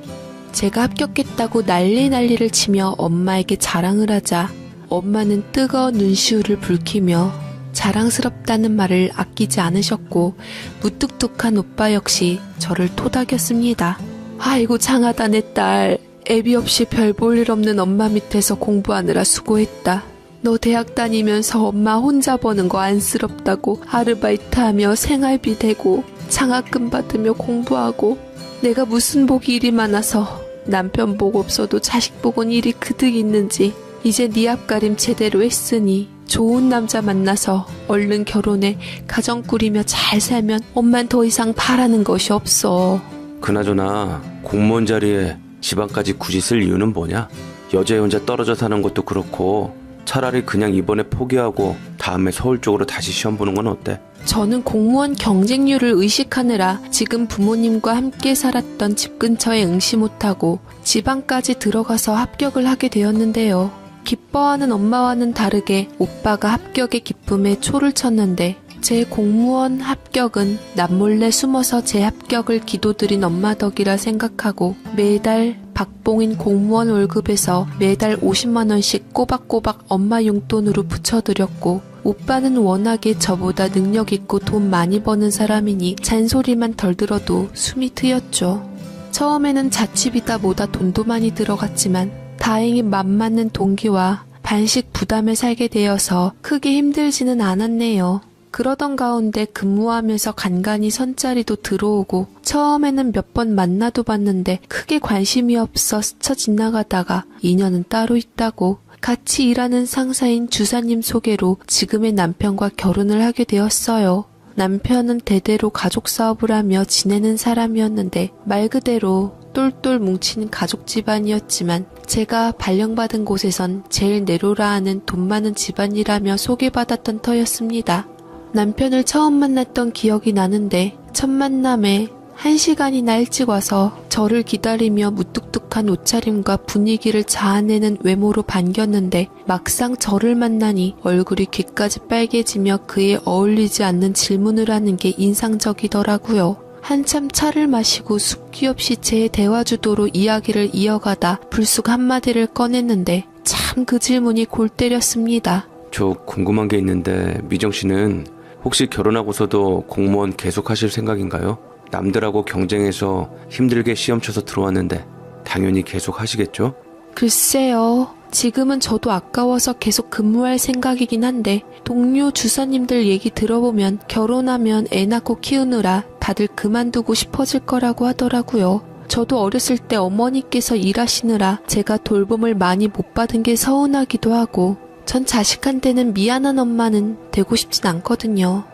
제가 합격했다고 난리를 치며 엄마에게 자랑을 하자 엄마는 뜨거운 눈시울을 붉히며 자랑스럽다는 말을 아끼지 않으셨고, 무뚝뚝한 오빠 역시 저를 토닥였습니다. 아이고 장하다 내 딸. 애비 없이 별 볼 일 없는 엄마 밑에서 공부하느라 수고했다. 너 대학 다니면서 엄마 혼자 버는 거 안쓰럽다고 아르바이트하며 생활비 대고 장학금 받으며 공부하고, 내가 무슨 복이 이리 많아서 남편 복 없어도 자식 복은 이리 그득 있는지. 이제 네 앞가림 제대로 했으니 좋은 남자 만나서 얼른 결혼해 가정 꾸리며 잘 살면 엄만 더 이상 바라는 것이 없어.
그나저나 공무원 자리에 집안까지 굳이 쓸 이유는 뭐냐? 여자 혼자 떨어져 사는 것도 그렇고 차라리 그냥 이번에 포기하고 다음에 서울 쪽으로 다시 시험 보는 건 어때?
저는 공무원 경쟁률을 의식하느라 지금 부모님과 함께 살았던 집 근처에 응시 못하고 지방까지 들어가서 합격을 하게 되었는데요. 기뻐하는 엄마와는 다르게 오빠가 합격의 기쁨에 초를 쳤는데, 제 공무원 합격은 남몰래 숨어서 제 합격을 기도드린 엄마 덕이라 생각하고 매달 박봉인 공무원 월급에서 매달 50만 원씩 꼬박꼬박 엄마 용돈으로 붙여드렸고, 오빠는 워낙에 저보다 능력 있고 돈 많이 버는 사람이니 잔소리만 덜 들어도 숨이 트였죠. 처음에는 자취비다 뭐다 돈도 많이 들어갔지만 다행히 맘 맞는 동기와 반씩 부담에 살게 되어서 크게 힘들지는 않았네요. 그러던 가운데 근무하면서 간간히 선자리도 들어오고, 처음에는 몇 번 만나도 봤는데 크게 관심이 없어 스쳐 지나가다가 인연은 따로 있다고 같이 일하는 상사인 주사님 소개로 지금의 남편과 결혼을 하게 되었어요. 남편은 대대로 가족 사업을 하며 지내는 사람이었는데 말 그대로 똘똘 뭉친 가족 집안이었지만, 제가 발령받은 곳에선 제일 내로라 하는 돈 많은 집안이라며 소개받았던 터였습니다. 남편을 처음 만났던 기억이 나는데 첫 만남에 1시간이나 일찍 와서 저를 기다리며 무뚝뚝한 옷차림과 분위기를 자아내는 외모로 반겼는데, 막상 저를 만나니 얼굴이 귀까지 빨개지며 그에 어울리지 않는 질문을 하는 게 인상적이더라고요. 한참 차를 마시고 숫기 없이 제 대화주도로 이야기를 이어가다 불쑥 한마디를 꺼냈는데 참 그 질문이 골 때렸습니다.
저 궁금한 게 있는데 미정 씨는 혹시 결혼하고서도 공무원 계속 하실 생각인가요? 남들하고 경쟁해서 힘들게 시험 쳐서 들어왔는데 당연히 계속 하시겠죠?
글쎄요. 지금은 저도 아까워서 계속 근무할 생각이긴 한데, 동료 주사님들 얘기 들어보면 결혼하면 애 낳고 키우느라 다들 그만두고 싶어질 거라고 하더라고요. 저도 어렸을 때 어머니께서 일하시느라 제가 돌봄을 많이 못 받은 게 서운하기도 하고, 전 자식한테는 미안한 엄마는 되고 싶진 않거든요.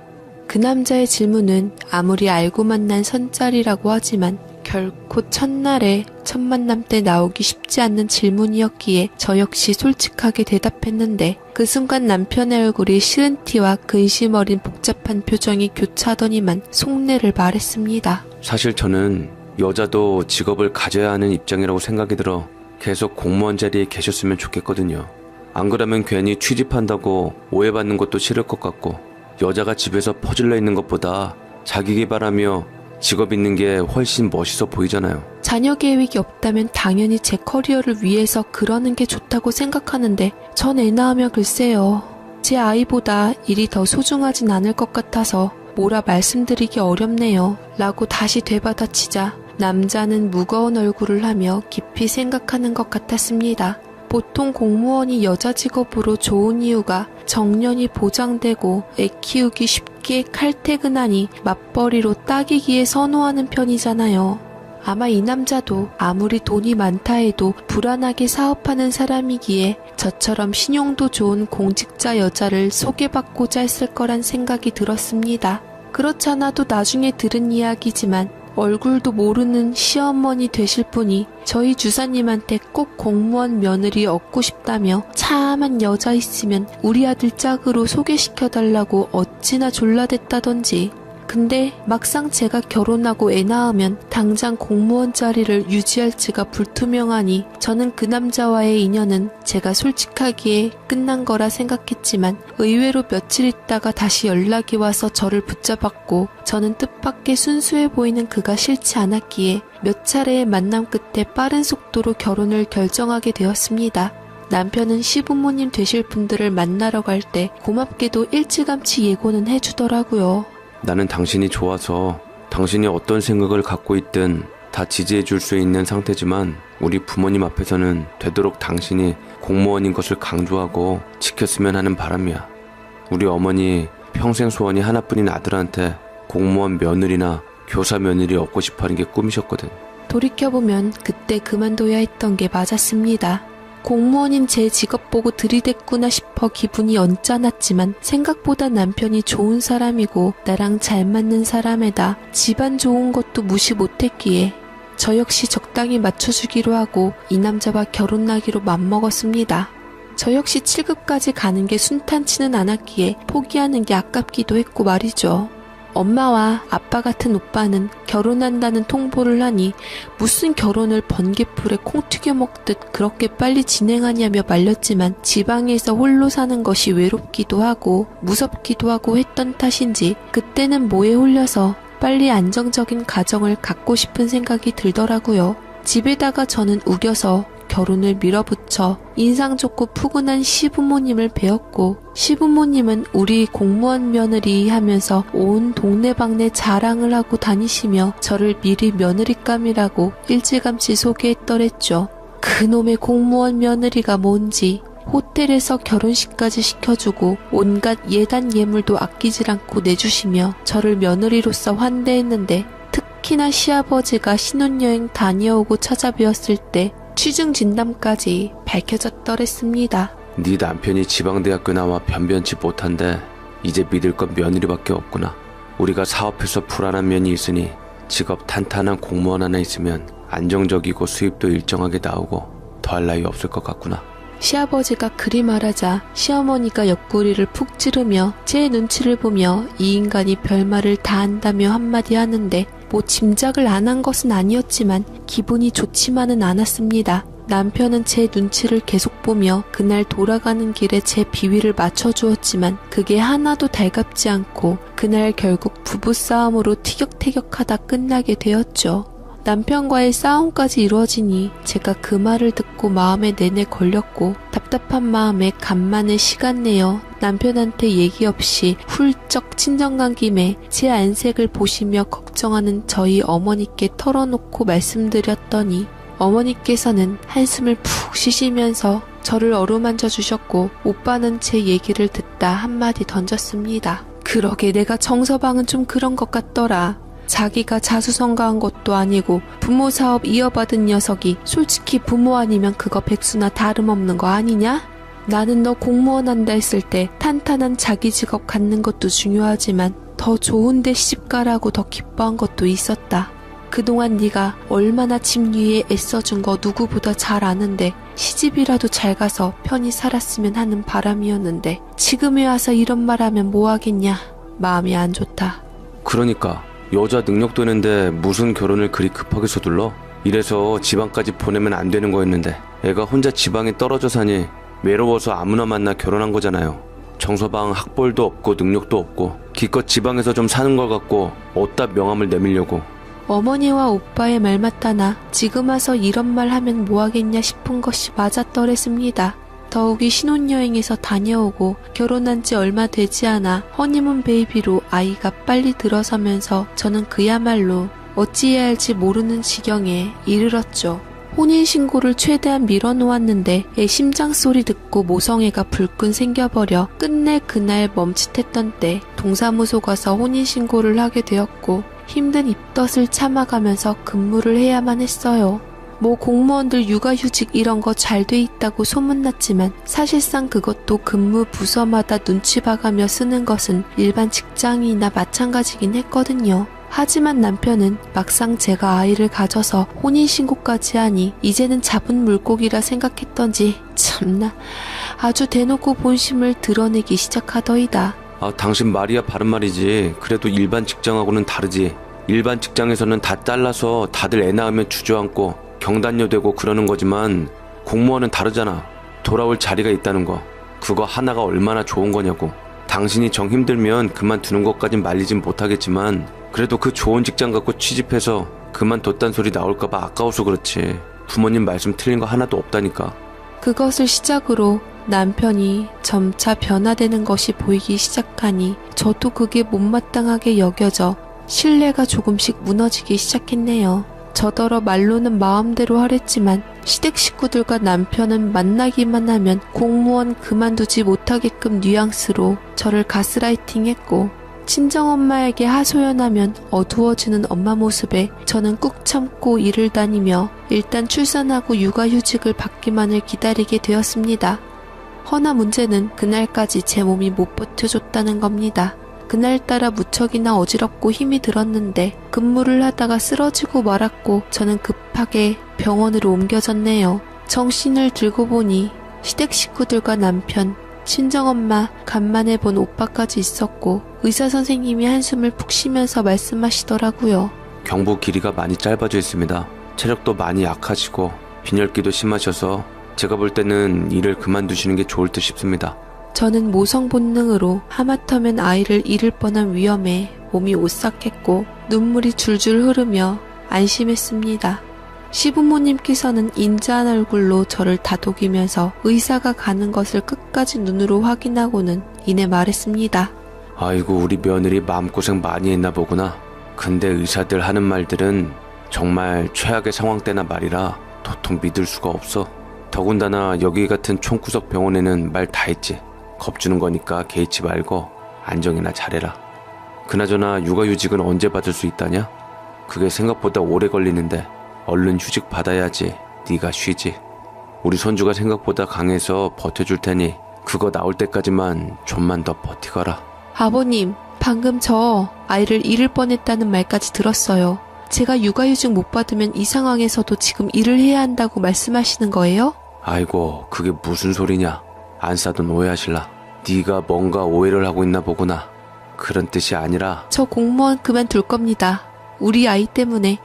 그 남자의 질문은 아무리 알고 만난 선짤이라고 하지만 결코 첫날에 첫 만남 때 나오기 쉽지 않는 질문이었기에 저 역시 솔직하게 대답했는데, 그 순간 남편의 얼굴이 싫은 티와 근심 어린 복잡한 표정이 교차하더니만 속내를 말했습니다.
사실 저는 여자도 직업을 가져야 하는 입장이라고 생각이 들어 계속 공무원 자리에 계셨으면 좋겠거든요. 안 그러면 괜히 취직한다고 오해받는 것도 싫을 것 같고, 여자가 집에서 퍼질러 있는 것보다 자기 개발하며 직업 있는 게 훨씬 멋있어 보이잖아요.
자녀 계획이 없다면 당연히 제 커리어를 위해서 그러는 게 좋다고 생각하는데, 전 애 낳으면 글쎄요. 제 아이보다 일이 더 소중하진 않을 것 같아서 뭐라 말씀드리기 어렵네요. 라고 다시 되받아치자 남자는 무거운 얼굴을 하며 깊이 생각하는 것 같았습니다. 보통 공무원이 여자 직업으로 좋은 이유가 정년이 보장되고 애 키우기 쉽게 칼퇴근하니 맞벌이로 딱이기에 선호하는 편이잖아요. 아마 이 남자도 아무리 돈이 많다 해도 불안하게 사업하는 사람이기에 저처럼 신용도 좋은 공직자 여자를 소개받고자 했을 거란 생각이 들었습니다. 그렇지 않아도 나중에 들은 이야기지만 얼굴도 모르는 시어머니 되실 분이 저희 주사님한테 꼭 공무원 며느리 얻고 싶다며 참한 여자 있으면 우리 아들 짝으로 소개시켜달라고 어찌나 졸라댔다던지. 근데 막상 제가 결혼하고 애 낳으면 당장 공무원 자리를 유지할지가 불투명하니 저는 그 남자와의 인연은 제가 솔직하기에 끝난 거라 생각했지만 의외로 며칠 있다가 다시 연락이 와서 저를 붙잡았고 저는 뜻밖의 순수해 보이는 그가 싫지 않았기에 몇 차례의 만남 끝에 빠른 속도로 결혼을 결정하게 되었습니다. 남편은 시부모님 되실 분들을 만나러 갈 때 고맙게도 일찌감치 예고는 해주더라고요.
나는 당신이 좋아서 당신이 어떤 생각을 갖고 있든 다 지지해 줄 수 있는 상태지만 우리 부모님 앞에서는 되도록 당신이 공무원인 것을 강조하고 지켰으면 하는 바람이야. 우리 어머니 평생 소원이 하나뿐인 아들한테 공무원 며느리나 교사 며느리 얻고 싶어하는 게 꿈이셨거든.
돌이켜보면 그때 그만둬야 했던 게 맞았습니다. 공무원인 제 직업 보고 들이댔구나 싶어 기분이 언짢았지만 생각보다 남편이 좋은 사람이고 나랑 잘 맞는 사람에다 집안 좋은 것도 무시 못했기에 저 역시 적당히 맞춰주기로 하고 이 남자와 결혼하기로 맘먹었습니다. 저 역시 7급까지 가는 게 순탄치는 않았기에 포기하는 게 아깝기도 했고 말이죠. 엄마와 아빠 같은 오빠는 결혼한다는 통보를 하니 무슨 결혼을 번개불에 콩 튀겨 먹듯 그렇게 빨리 진행하냐며 말렸지만 지방에서 홀로 사는 것이 외롭기도 하고 무섭기도 하고 했던 탓인지 그때는 뭐에 홀려서 빨리 안정적인 가정을 갖고 싶은 생각이 들더라고요. 집에다가 저는 우겨서 결혼을 밀어붙여 인상 좋고 푸근한 시부모님을 배웠고 시부모님은 우리 공무원 며느리 하면서 온 동네방네 자랑을 하고 다니시며 저를 미리 며느리감이라고 일찌감치 소개했더랬죠. 그놈의 공무원 며느리가 뭔지 호텔에서 결혼식까지 시켜주고 온갖 예단 예물도 아끼질 않고 내주시며 저를 며느리로서 환대했는데 특히나 시아버지가 신혼여행 다녀오고 찾아뵈었을 때 취중 진담까지 밝혀졌더랬습니다.
네 남편이 지방대학교 나와 변변치 못한데 이제 믿을 건 며느리밖에 없구나. 우리가 사업해서 불안한 면이 있으니 직업 탄탄한 공무원 하나 있으면 안정적이고 수입도 일정하게 나오고 더할 나위 없을 것 같구나.
시아버지가 그리 말하자 시어머니가 옆구리를 푹 찌르며 제 눈치를 보며 이 인간이 별말을 다 한다며 한마디 하는데 뭐 짐작을 안 한 것은 아니었지만 기분이 좋지만은 않았습니다. 남편은 제 눈치를 계속 보며 그날 돌아가는 길에 제 비위를 맞춰주었지만 그게 하나도 달갑지 않고 그날 결국 부부싸움으로 티격태격하다 끝나게 되었죠. 남편과의 싸움까지 이루어지니 제가 그 말을 듣고 마음에 내내 걸렸고 답답한 마음에 간만에 시간 내어 남편한테 얘기 없이 훌쩍 친정 간 김에 제 안색을 보시며 걱정하는 저희 어머니께 털어놓고 말씀드렸더니 어머니께서는 한숨을 푹 쉬시면서 저를 어루만져 주셨고 오빠는 제 얘기를 듣다 한마디 던졌습니다. 그러게 내가 정서방은 좀 그런 것 같더라. 자기가 자수성가한 것도 아니고 부모 사업 이어받은 녀석이 솔직히 부모 아니면 그거 백수나 다름없는 거 아니냐? 나는 너 공무원 한다 했을 때 탄탄한 자기 직업 갖는 것도 중요하지만 더 좋은 데 시집가라고 더 기뻐한 것도 있었다. 그동안 네가 얼마나 집 위에 애써준 거 누구보다 잘 아는데 시집이라도 잘 가서 편히 살았으면 하는 바람이었는데 지금에 와서 이런 말 하면 뭐하겠냐. 마음이 안 좋다.
그러니까 여자 능력도 있는데 무슨 결혼을 그리 급하게 서둘러? 이래서 지방까지 보내면 안 되는 거였는데 애가 혼자 지방에 떨어져 사니 외로워서 아무나 만나 결혼한 거잖아요. 정서방 학벌도 없고 능력도 없고 기껏 지방에서 좀 사는 걸 갖고 어디다 명함을 내밀려고.
어머니와 오빠의 말 맞다나 지금 와서 이런 말 하면 뭐하겠냐 싶은 것이 맞았더랬습니다. 더욱이 신혼여행에서 다녀오고 결혼한 지 얼마 되지 않아 허니문 베이비로 아이가 빨리 들어서면서 저는 그야말로 어찌해야 할지 모르는 지경에 이르렀죠. 혼인신고를 최대한 밀어놓았는데 애 심장소리 듣고 모성애가 불끈 생겨버려 끝내 그날 멈칫했던 때 동사무소 가서 혼인신고를 하게 되었고 힘든 입덧을 참아가면서 근무를 해야만 했어요. 뭐 공무원들 육아휴직 이런 거 잘 돼 있다고 소문났지만 사실상 그것도 근무 부서마다 눈치 봐가며 쓰는 것은 일반 직장인이나 마찬가지긴 했거든요. 하지만 남편은 막상 제가 아이를 가져서 혼인신고까지 하니 이제는 잡은 물고기라 생각했던지 참나 아주 대놓고 본심을 드러내기 시작하더이다.
당신 말이야 바른 말이지. 그래도 일반 직장하고는 다르지. 일반 직장에서는 다 잘라서 다들 애 낳으면 주저앉고 경단녀 되고 그러는 거지만 공무원은 다르잖아. 돌아올 자리가 있다는 거. 그거 하나가 얼마나 좋은 거냐고. 당신이 정 힘들면 그만두는 것까진 말리진 못하겠지만 그래도 그 좋은 직장 갖고 취직해서 그만뒀단 소리 나올까봐 아까워서 그렇지. 부모님 말씀 틀린 거 하나도 없다니까.
그것을 시작으로 남편이 점차 변화되는 것이 보이기 시작하니 저도 그게 못마땅하게 여겨져 신뢰가 조금씩 무너지기 시작했네요. 저더러 말로는 마음대로 하랬지만 시댁 식구들과 남편은 만나기만 하면 공무원 그만두지 못하게끔 뉘앙스로 저를 가스라이팅했고 친정엄마에게 하소연하면 어두워지는 엄마 모습에 저는 꾹 참고 일을 다니며 일단 출산하고 육아휴직을 받기만을 기다리게 되었습니다. 허나 문제는 그날까지 제 몸이 못 버텨줬다는 겁니다. 그날따라 무척이나 어지럽고 힘이 들었는데 근무를 하다가 쓰러지고 말았고 저는 급하게 병원으로 옮겨졌네요. 정신을 들고 보니 시댁 식구들과 남편, 친정엄마, 간만에 본 오빠까지 있었고 의사 선생님이 한숨을 푹 쉬면서 말씀하시더라고요.
경부 길이가 많이 짧아져 있습니다. 체력도 많이 약하시고 빈혈기도 심하셔서 제가 볼 때는 일을 그만두시는 게 좋을 듯 싶습니다.
저는 모성 본능으로 하마터면 아이를 잃을 뻔한 위험에 몸이 오싹했고 눈물이 줄줄 흐르며 안심했습니다. 시부모님께서는 인자한 얼굴로 저를 다독이면서 의사가 가는 것을 끝까지 눈으로 확인하고는 이내 말했습니다.
아이고 우리 며느리 마음고생 많이 했나 보구나. 근데 의사들 하는 말들은 정말 최악의 상황 때나 말이라 도통 믿을 수가 없어. 더군다나 여기 같은 총구석 병원에는 말 다 했지. 겁주는 거니까 개의치 말고 안정이나 잘해라. 그나저나 육아휴직은 언제 받을 수 있다냐? 그게 생각보다 오래 걸리는데 얼른 휴직 받아야지 네가 쉬지. 우리 손주가 생각보다 강해서 버텨줄 테니 그거 나올 때까지만 좀만 더 버티거라.
아버님, 방금 저 아이를 잃을 뻔했다는 말까지 들었어요. 제가 육아휴직 못 받으면 이 상황에서도 지금 일을 해야 한다고 말씀하시는 거예요?
아이고 그게 무슨 소리냐. 안 싸던 오해하실라. 네가 뭔가 오해를 하고 있나 보구나. 그런 뜻이 아니라
저 공무원 그만둘 겁니다. 우리 아이 때문에.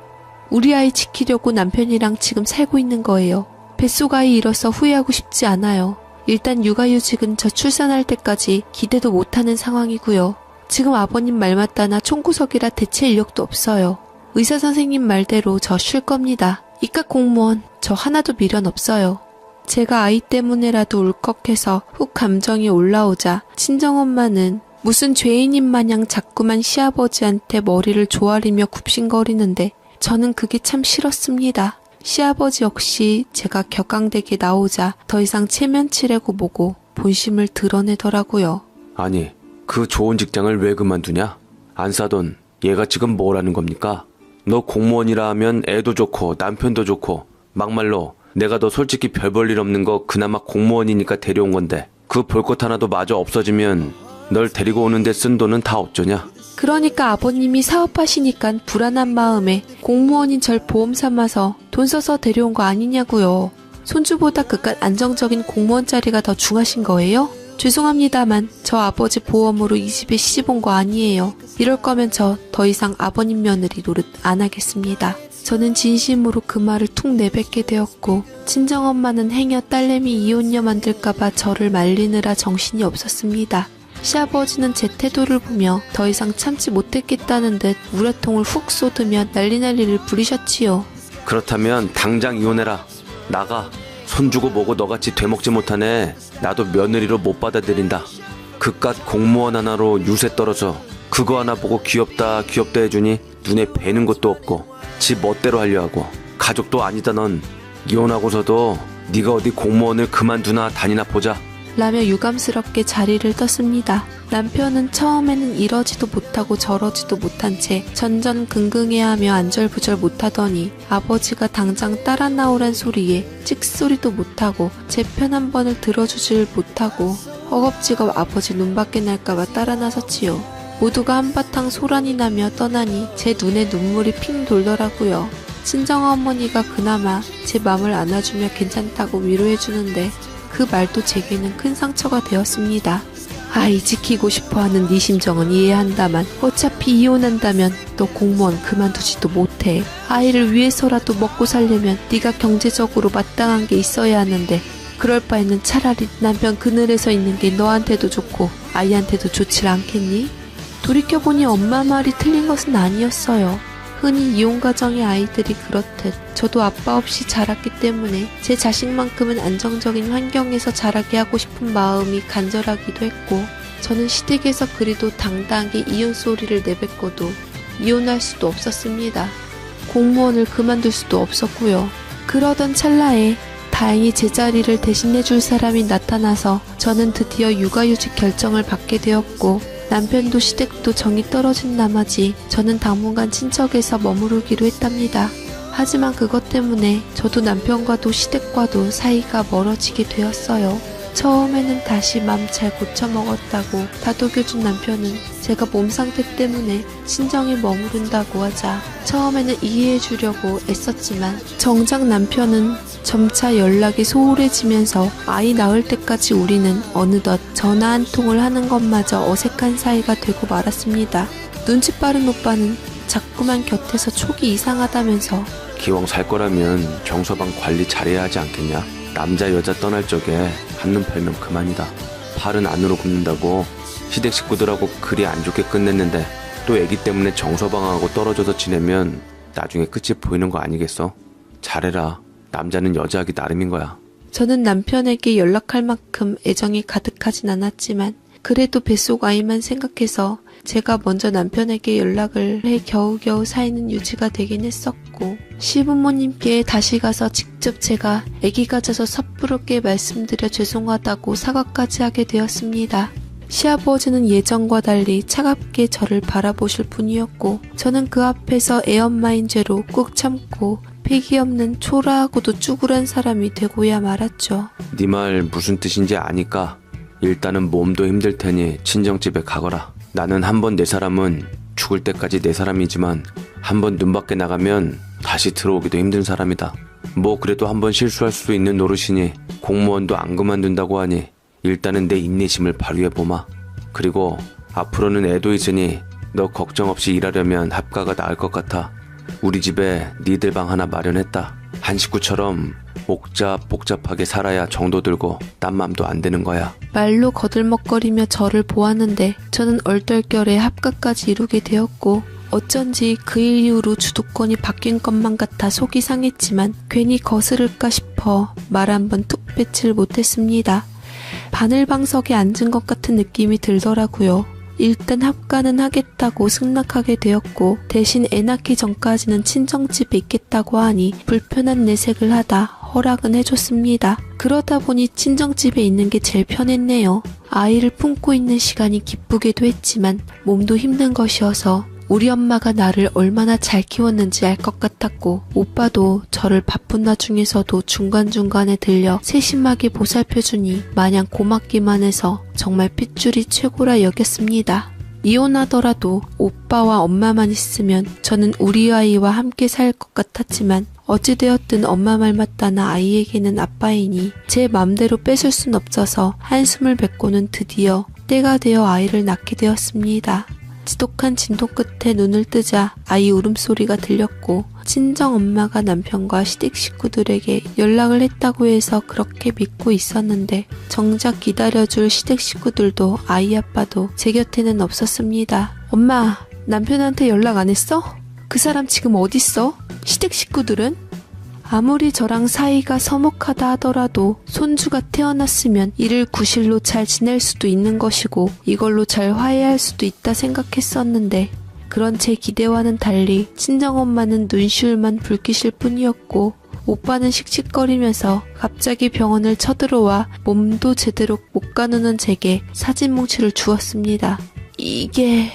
우리 아이 지키려고 남편이랑 지금 살고 있는 거예요. 뱃속 아이 잃어서 후회하고 싶지 않아요. 일단 육아휴직은 저 출산할 때까지 기대도 못하는 상황이고요. 지금 아버님 말 맞다나 총구석이라 대체 인력도 없어요. 의사 선생님 말대로 저 쉴 겁니다. 이깟 공무원 저 하나도 미련 없어요. 제가 아이 때문에라도 울컥해서 훅 감정이 올라오자 친정엄마는 무슨 죄인인 마냥 자꾸만 시아버지한테 머리를 조아리며 굽신거리는데 저는 그게 참 싫었습니다. 시아버지 역시 제가 격앙되게 나오자 더 이상 체면치레고 뭐고 본심을 드러내더라고요.
아니 그 좋은 직장을 왜 그만두냐? 안 싸던 얘가 지금 뭐라는 겁니까? 너 공무원이라 하면 애도 좋고 남편도 좋고 막말로 내가 너 솔직히 별 볼 일 없는 거 그나마 공무원이니까 데려온 건데 그 볼 것 하나도 마저 없어지면 널 데리고 오는데 쓴 돈은 다 어쩌냐?
그러니까 아버님이 사업하시니까 불안한 마음에 공무원인 절 보험 삼아서 돈 써서 데려온 거 아니냐고요. 손주보다 그깟 안정적인 공무원 자리가 더 중하신 거예요? 죄송합니다만 저 아버지 보험으로 이 집에 시집 온 거 아니에요. 이럴 거면 저 더 이상 아버님 며느리 노릇 안 하겠습니다. 저는 진심으로 그 말을 툭 내뱉게 되었고 친정엄마는 행여 딸내미 이혼녀 만들까봐 저를 말리느라 정신이 없었습니다. 시아버지는 제 태도를 보며 더 이상 참지 못했겠다는 듯 우레통을 훅 쏟으며 난리난리를 부리셨지요.
그렇다면 당장 이혼해라. 나가. 손주고 뭐고 너같이 되먹지 못하네. 나도 며느리로 못 받아들인다. 그깟 공무원 하나로 유세 떨어져 그거 하나 보고 귀엽다 귀엽다 해주니 눈에 뵈는 것도 없고 지 멋대로 하려 하고 가족도 아니다. 넌 이혼하고서도 네가 어디 공무원을 그만두나 다니나 보자
라며 유감스럽게 자리를 떴습니다. 남편은 처음에는 이러지도 못하고 저러지도 못한 채 전전긍긍해하며 안절부절 못하더니 아버지가 당장 따라 나오란 소리에 찍소리도 못하고 제 편 한 번을 들어주질 못하고 허겁지겁 아버지 눈밖에 날까봐 따라 나섰지요. 모두가 한바탕 소란이 나며 떠나니 제 눈에 눈물이 핑 돌더라고요. 친정어머니가 그나마 제 맘을 안아주며 괜찮다고 위로해주는데 그 말도 제게는 큰 상처가 되었습니다. 아이 지키고 싶어하는 네 심정은 이해한다만 어차피 이혼한다면 너 공무원 그만두지도 못해. 아이를 위해서라도 먹고 살려면 네가 경제적으로 마땅한 게 있어야 하는데 그럴 바에는 차라리 남편 그늘에서 있는 게 너한테도 좋고 아이한테도 좋지 않겠니? 돌이켜보니 엄마 말이 틀린 것은 아니었어요. 흔히 이혼가정의 아이들이 그렇듯 저도 아빠 없이 자랐기 때문에 제 자식만큼은 안정적인 환경에서 자라게 하고 싶은 마음이 간절하기도 했고 저는 시댁에서 그리도 당당하게 이혼 소리를 내뱉고도 이혼할 수도 없었습니다. 공무원을 그만둘 수도 없었고요. 그러던 찰나에 다행히 제 자리를 대신해줄 사람이 나타나서 저는 드디어 육아휴직 결정을 받게 되었고 남편도 시댁도 정이 떨어진 나머지 저는 당분간 친척에서 머무르기로 했답니다. 하지만 그것 때문에 저도 남편과도 시댁과도 사이가 멀어지게 되었어요. 처음에는 다시 맘 잘 고쳐먹었다고 다독여준 남편은 제가 몸 상태 때문에 친정에 머무른다고 하자 처음에는 이해해주려고 애썼지만 정작 남편은 점차 연락이 소홀해지면서 아이 낳을 때까지 우리는 어느덧 전화 한 통을 하는 것마저 어색한 사이가 되고 말았습니다. 눈치 빠른 오빠는 자꾸만 곁에서 촉이 이상하다면서
기왕 살 거라면 정서방 관리 잘해야 하지 않겠냐? 남자 여자 떠날 적에 한눈 팔면 그만이다. 팔은 안으로 굽는다고 시댁 식구들하고 그리 안 좋게 끝냈는데 또 애기 때문에 정서방하고 떨어져서 지내면 나중에 끝이 보이는 거 아니겠어? 잘해라. 남자는 여자하기 나름인 거야.
저는 남편에게 연락할 만큼 애정이 가득하진 않았지만 그래도 뱃속 아이만 생각해서 제가 먼저 남편에게 연락을 해 겨우겨우 사이는 유지가 되긴 했었고 시부모님께 다시 가서 직접 제가 아기 가져서 섣부르게 말씀드려 죄송하다고 사과까지 하게 되었습니다. 시아버지는 예전과 달리 차갑게 저를 바라보실 분이었고 저는 그 앞에서 애엄마인 죄로 꾹 참고 패기 없는 초라하고도 쭈그란 사람이 되고야 말았죠.
네 말 무슨 뜻인지 아니까 일단은 몸도 힘들 테니 친정집에 가거라. 나는 한 번 내 사람은 죽을 때까지 내 사람이지만 한 번 눈 밖에 나가면 다시 들어오기도 힘든 사람이다. 뭐 그래도 한 번 실수할 수도 있는 노릇이니 공무원도 안 그만둔다고 하니 일단은 내 인내심을 발휘해보마. 그리고 앞으로는 애도 있으니 너 걱정 없이 일하려면 합가가 나을 것 같아. 우리 집에 니들 방 하나 마련했다. 한 식구처럼 복잡하게 살아야 정도 들고 딴 맘도 안 되는 거야.
말로 거들먹거리며 저를 보았는데 저는 얼떨결에 합가까지 이루게 되었고 어쩐지 그 일 이후로 주도권이 바뀐 것만 같아 속이 상했지만 괜히 거스를까 싶어 말 한 번 툭 빼질 못했습니다. 바늘방석에 앉은 것 같은 느낌이 들더라고요. 일단 합가는 하겠다고 승낙하게 되었고 대신 애 낳기 전까지는 친정집에 있겠다고 하니 불편한 내색을 하다 허락은 해줬습니다. 그러다 보니 친정집에 있는 게 제일 편했네요. 아이를 품고 있는 시간이 기쁘기도 했지만 몸도 힘든 것이어서 우리 엄마가 나를 얼마나 잘 키웠는지 알 것 같았고 오빠도 저를 바쁜 와중에서도 중간중간에 들려 세심하게 보살펴주니 마냥 고맙기만 해서 정말 핏줄이 최고라 여겼습니다. 이혼하더라도 오빠와 엄마만 있으면 저는 우리 아이와 함께 살 것 같았지만 어찌되었든 엄마 말 맞다나 아이에게는 아빠이니 제 맘대로 뺏을 순 없어서 한숨을 뱉고는 드디어 때가 되어 아이를 낳게 되었습니다. 지독한 진도 끝에 눈을 뜨자 아이 울음소리가 들렸고 친정엄마가 남편과 시댁 식구들에게 연락을 했다고 해서 그렇게 믿고 있었는데 정작 기다려줄 시댁 식구들도 아이 아빠도 제 곁에는 없었습니다. 엄마, 남편한테 연락 안 했어? 그 사람 지금 어딨어? 시댁 식구들은? 아무리 저랑 사이가 서먹하다 하더라도 손주가 태어났으면 이를 구실로 잘 지낼 수도 있는 것이고 이걸로 잘 화해할 수도 있다 생각했었는데 그런 제 기대와는 달리 친정엄마는 눈시울만 붉히실 뿐이었고 오빠는 씩씩거리면서 갑자기 병원을 쳐들어와 몸도 제대로 못 가누는 제게 사진 뭉치를 주었습니다. 이게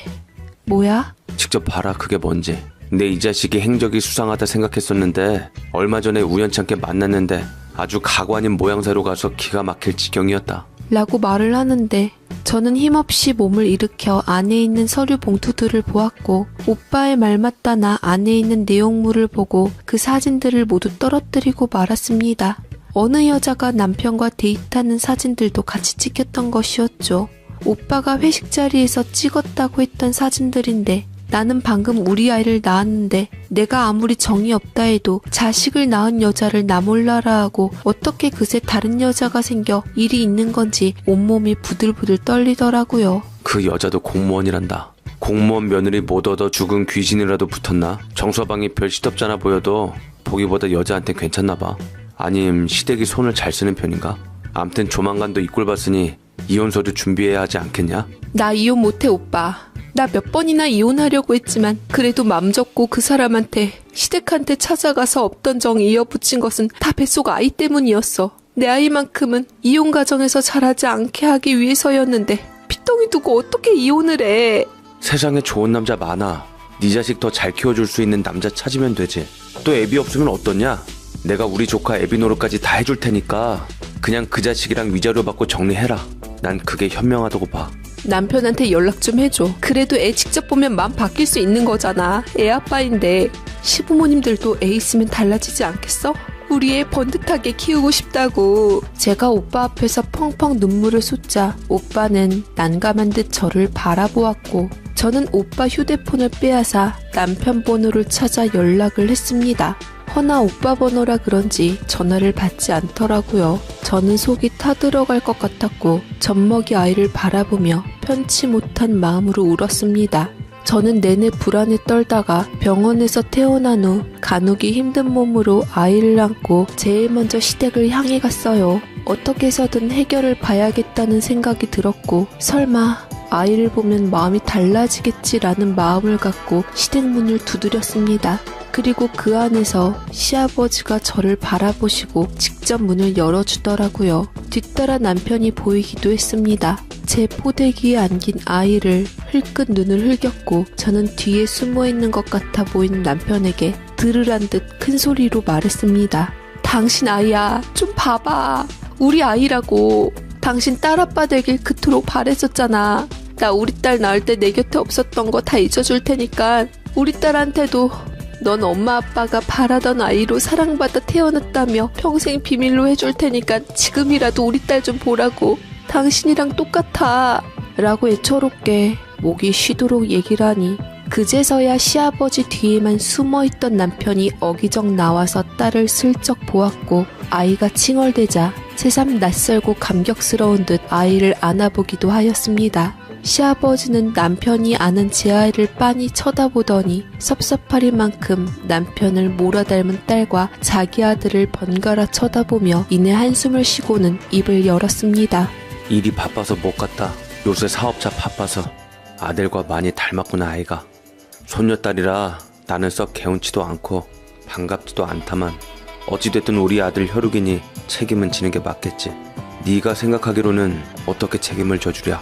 뭐야?
직접 봐라. 그게 뭔지. 내 이 자식이 행적이 수상하다 생각했었는데 얼마 전에 우연찮게 만났는데 아주 가관인 모양새로 가서 기가 막힐 지경이었다.
라고 말을 하는데 저는 힘없이 몸을 일으켜 안에 있는 서류 봉투들을 보았고 오빠의 말 맞다 나 안에 있는 내용물을 보고 그 사진들을 모두 떨어뜨리고 말았습니다. 어느 여자가 남편과 데이트하는 사진들도 같이 찍혔던 것이었죠. 오빠가 회식 자리에서 찍었다고 했던 사진들인데 나는 방금 우리 아이를 낳았는데 내가 아무리 정이 없다 해도 자식을 낳은 여자를 나 몰라라 하고 어떻게 그새 다른 여자가 생겨 일이 있는 건지 온몸이 부들부들 떨리더라고요.
그 여자도 공무원이란다. 공무원 며느리 못 얻어 죽은 귀신이라도 붙었나? 정서방이 별 시덥잖아 보여도 보기보다 여자한텐 괜찮나 봐. 아님 시댁이 손을 잘 쓰는 편인가? 암튼 조만간도 이 꼴 봤으니 이혼 서류 준비해야 하지 않겠냐?
나 이혼 못해 오빠. 나 몇 번이나 이혼하려고 했지만 그래도 맘 접고 그 사람한테 시댁한테 찾아가서 없던 정 이어붙인 것은 다 뱃속 아이 때문이었어. 내 아이만큼은 이혼 가정에서 자라지 않게 하기 위해서였는데 피덩이 두고 어떻게 이혼을 해.
세상에 좋은 남자 많아. 네 자식 더 잘 키워줄 수 있는 남자 찾으면 되지. 또 애비 없으면 어떠냐? 내가 우리 조카 애비 노릇까지 다 해줄 테니까 그냥 그 자식이랑 위자료 받고 정리해라. 난 그게 현명하다고 봐.
남편한테 연락 좀 해줘. 그래도 애 직접 보면 마음 바뀔 수 있는 거잖아. 애 아빠인데. 시부모님들도 애 있으면 달라지지 않겠어? 우리 애 번듯하게 키우고 싶다고. 제가 오빠 앞에서 펑펑 눈물을 쏟자 오빠는 난감한 듯 저를 바라보았고 저는 오빠 휴대폰을 빼앗아 남편 번호를 찾아 연락을 했습니다. 허나 오빠 번호라 그런지 전화를 받지 않더라고요. 저는 속이 타들어갈 것 같았고 젖먹이 아이를 바라보며 편치 못한 마음으로 울었습니다. 저는 내내 불안에 떨다가 병원에서 태어난 후 가누기 힘든 몸으로 아이를 안고 제일 먼저 시댁을 향해 갔어요. 어떻게 해서든 해결을 봐야겠다는 생각이 들었고 설마 아이를 보면 마음이 달라지겠지라는 마음을 갖고 시댁 문을 두드렸습니다. 그리고 그 안에서 시아버지가 저를 바라보시고 직접 문을 열어주더라고요. 뒤따라 남편이 보이기도 했습니다. 제 포대기에 안긴 아이를 흘끗 눈을 흘겼고 저는 뒤에 숨어있는 것 같아 보이는 남편에게 들으란 듯 큰 소리로 말했습니다. 당신 아이야, 좀 봐봐. 우리 아이라고. 당신 딸아빠 되길 그토록 바랬었잖아. 나 우리 딸 낳을 때 내 곁에 없었던 거 다 잊어줄 테니까 우리 딸한테도 넌 엄마 아빠가 바라던 아이로 사랑받아 태어났다며 평생 비밀로 해줄 테니까 지금이라도 우리 딸 좀 보라고. 당신이랑 똑같아. 라고 애처롭게 목이 쉬도록 얘기를 하니 그제서야 시아버지 뒤에만 숨어있던 남편이 어기적 나와서 딸을 슬쩍 보았고 아이가 칭얼대자 새삼 낯설고 감격스러운 듯 아이를 안아보기도 하였습니다. 시아버지는 남편이 아는 제 아이를 빤히 쳐다보더니 섭섭하릴 만큼 남편을 몰아닮은 딸과 자기 아들을 번갈아 쳐다보며 이내 한숨을 쉬고는 입을 열었습니다.
일이 바빠서 못 갔다. 요새 사업자 바빠서. 아들과 많이 닮았구나 아이가. 손녀딸이라 나는 썩 개운치도 않고 반갑지도 않다만 어찌됐든 우리 아들 혈육이니 책임은 지는 게 맞겠지. 네가 생각하기로는 어떻게 책임을 져주랴.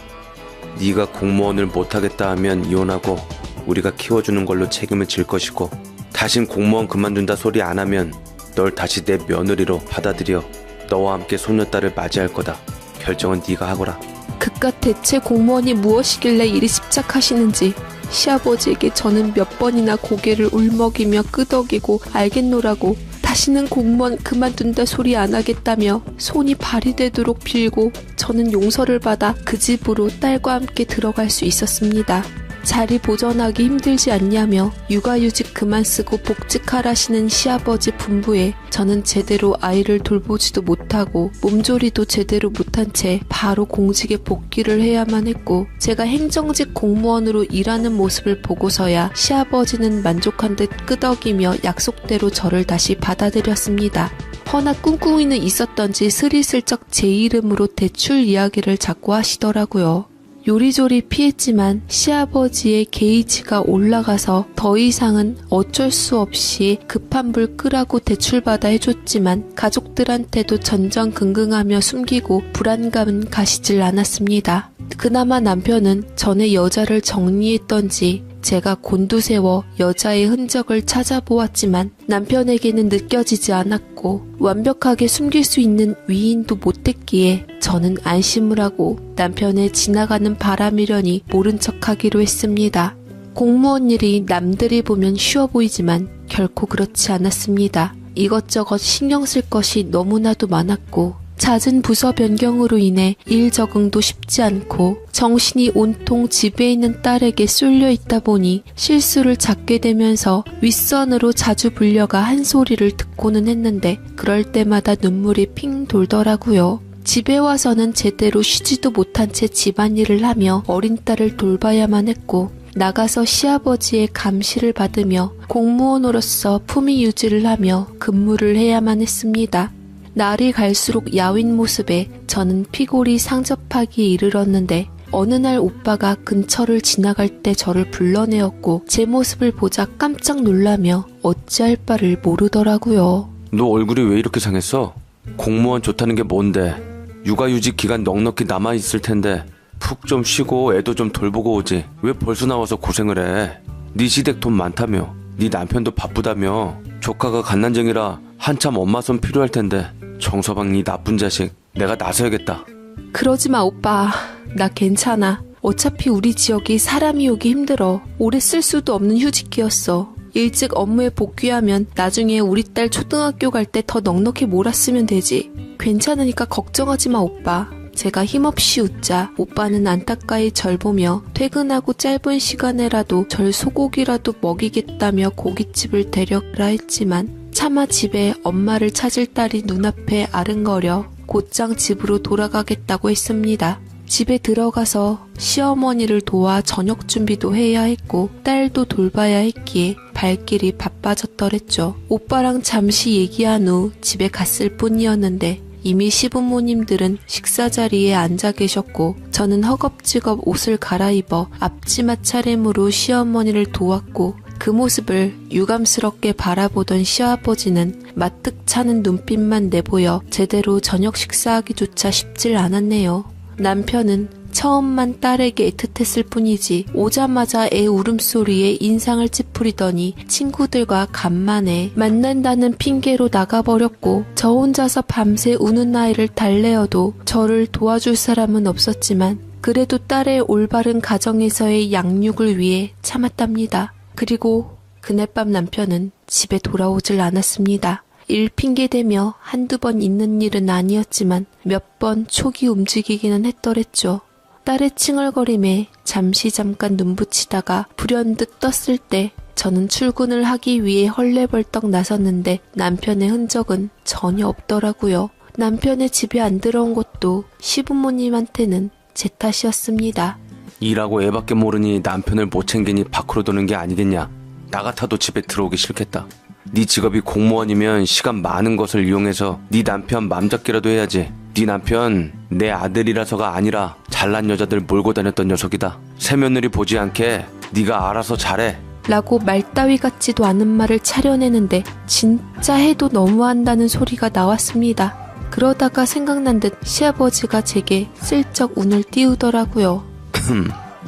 네가 공무원을 못하겠다 하면 이혼하고 우리가 키워주는 걸로 책임을 질 것이고 다신 공무원 그만둔다 소리 안 하면 널 다시 내 며느리로 받아들여 너와 함께 손녀딸을 맞이할 거다. 결정은 네가 하거라.
그깟 대체 공무원이 무엇이길래 이리 집착하시는지 시아버지에게 저는 몇 번이나 고개를 울먹이며 끄덕이고 알겠노라고 다시는 공무원 그만둔다 소리 안 하겠다며 손이 발이 되도록 빌고 저는 용서를 받아 그 집으로 딸과 함께 들어갈 수 있었습니다. 자리 보전하기 힘들지 않냐며 육아휴직 그만 쓰고 복직하라시는 시아버지 분부에 저는 제대로 아이를 돌보지도 못하고 몸조리도 제대로 못한 채 바로 공직에 복귀를 해야만 했고 제가 행정직 공무원으로 일하는 모습을 보고서야 시아버지는 만족한 듯 끄덕이며 약속대로 저를 다시 받아들였습니다. 허나 꿍꿍이는 있었던지 스리슬쩍 제 이름으로 대출 이야기를 자꾸 하시더라고요. 요리조리 피했지만 시아버지의 게이지가 올라가서 더 이상은 어쩔 수 없이 급한 불 끄라고 대출받아 해줬지만 가족들한테도 전전긍긍하며 숨기고 불안감은 가시질 않았습니다. 그나마 남편은 전에 여자를 정리했던지 제가 곤두세워 여자의 흔적을 찾아보았지만 남편에게는 느껴지지 않았고 완벽하게 숨길 수 있는 위인도 못했기에 저는 안심을 하고 남편의 지나가는 바람이려니 모른 척하기로 했습니다. 공무원 일이 남들이 보면 쉬워 보이지만 결코 그렇지 않았습니다. 이것저것 신경 쓸 것이 너무나도 많았고 잦은 부서 변경으로 인해 일 적응도 쉽지 않고 정신이 온통 집에 있는 딸에게 쏠려 있다 보니 실수를 잡게 되면서 윗선으로 자주 불려가 한 소리를 듣고는 했는데 그럴 때마다 눈물이 핑 돌더라고요. 집에 와서는 제대로 쉬지도 못한 채 집안일을 하며 어린 딸을 돌봐야만 했고 나가서 시아버지의 감시를 받으며 공무원으로서 품위 유지를 하며 근무를 해야만 했습니다. 날이 갈수록 야윈 모습에 저는 피골이 상접하기에 이르렀는데 어느 날 오빠가 근처를 지나갈 때 저를 불러내었고 제 모습을 보자 깜짝 놀라며 어찌할 바를 모르더라고요.
너 얼굴이 왜 이렇게 상했어? 공무원 좋다는 게 뭔데? 육아휴직 기간 넉넉히 남아있을 텐데 푹 좀 쉬고 애도 좀 돌보고 오지. 왜 벌써 나와서 고생을 해? 네 시댁 돈 많다며. 네 남편도 바쁘다며. 조카가 갓난쟁이라 한참 엄마 손 필요할 텐데. 정서방 이 나쁜 자식. 내가 나서야겠다.
그러지마 오빠. 나 괜찮아. 어차피 우리 지역이 사람이 오기 힘들어. 오래 쓸 수도 없는 휴직기였어. 일찍 업무에 복귀하면 나중에 우리 딸 초등학교 갈 때 더 넉넉히 몰았으면 되지. 괜찮으니까 걱정하지마 오빠. 제가 힘없이 웃자 오빠는 안타까이 절 보며 퇴근하고 짧은 시간에라도 절 소고기라도 먹이겠다며 고깃집을 데려가라 했지만 차마 집에 엄마를 찾을 딸이 눈앞에 아른거려 곧장 집으로 돌아가겠다고 했습니다. 집에 들어가서 시어머니를 도와 저녁 준비도 해야 했고 딸도 돌봐야 했기에 발길이 바빠졌더랬죠. 오빠랑 잠시 얘기한 후 집에 갔을 뿐이었는데 이미 시부모님들은 식사 자리에 앉아 계셨고 저는 허겁지겁 옷을 갈아입어 앞치마 차림으로 시어머니를 도왔고 그 모습을 유감스럽게 바라보던 시아버지는 마뜩 차는 눈빛만 내보여 제대로 저녁 식사하기조차 쉽질 않았네요. 남편은 처음만 딸에게 애틋했을 뿐이지 오자마자 애 울음소리에 인상을 찌푸리더니 친구들과 간만에 만난다는 핑계로 나가버렸고 저 혼자서 밤새 우는 아이를 달래어도 저를 도와줄 사람은 없었지만 그래도 딸의 올바른 가정에서의 양육을 위해 참았답니다. 그리고 그날 밤 남편은 집에 돌아오질 않았습니다. 일 핑계대며 한두 번 있는 일은 아니었지만 몇 번 촉이 움직이기는 했더랬죠. 딸의 칭얼거림에 잠깐 눈붙이다가 불현듯 떴을 때 저는 출근을 하기 위해 헐레벌떡 나섰는데 남편의 흔적은 전혀 없더라고요. 남편의 집에 안 들어온 것도 시부모님한테는 제 탓이었습니다.
일하고 애밖에 모르니 남편을 못 챙기니 밖으로 도는 게 아니겠냐. 나 같아도 집에 들어오기 싫겠다. 네 직업이 공무원이면 시간 많은 것을 이용해서 네 남편 맘 잡기라도 해야지. 네 남편 내 아들이라서가 아니라 잘난 여자들 몰고 다녔던 녀석이다. 새며느리 보지 않게 네가 알아서 잘해.
라고 말 따위 같지도 않은 말을 차려내는데 진짜 해도 너무한다는 소리가 나왔습니다. 그러다가 생각난 듯 시아버지가 제게 슬쩍 운을 띄우더라고요.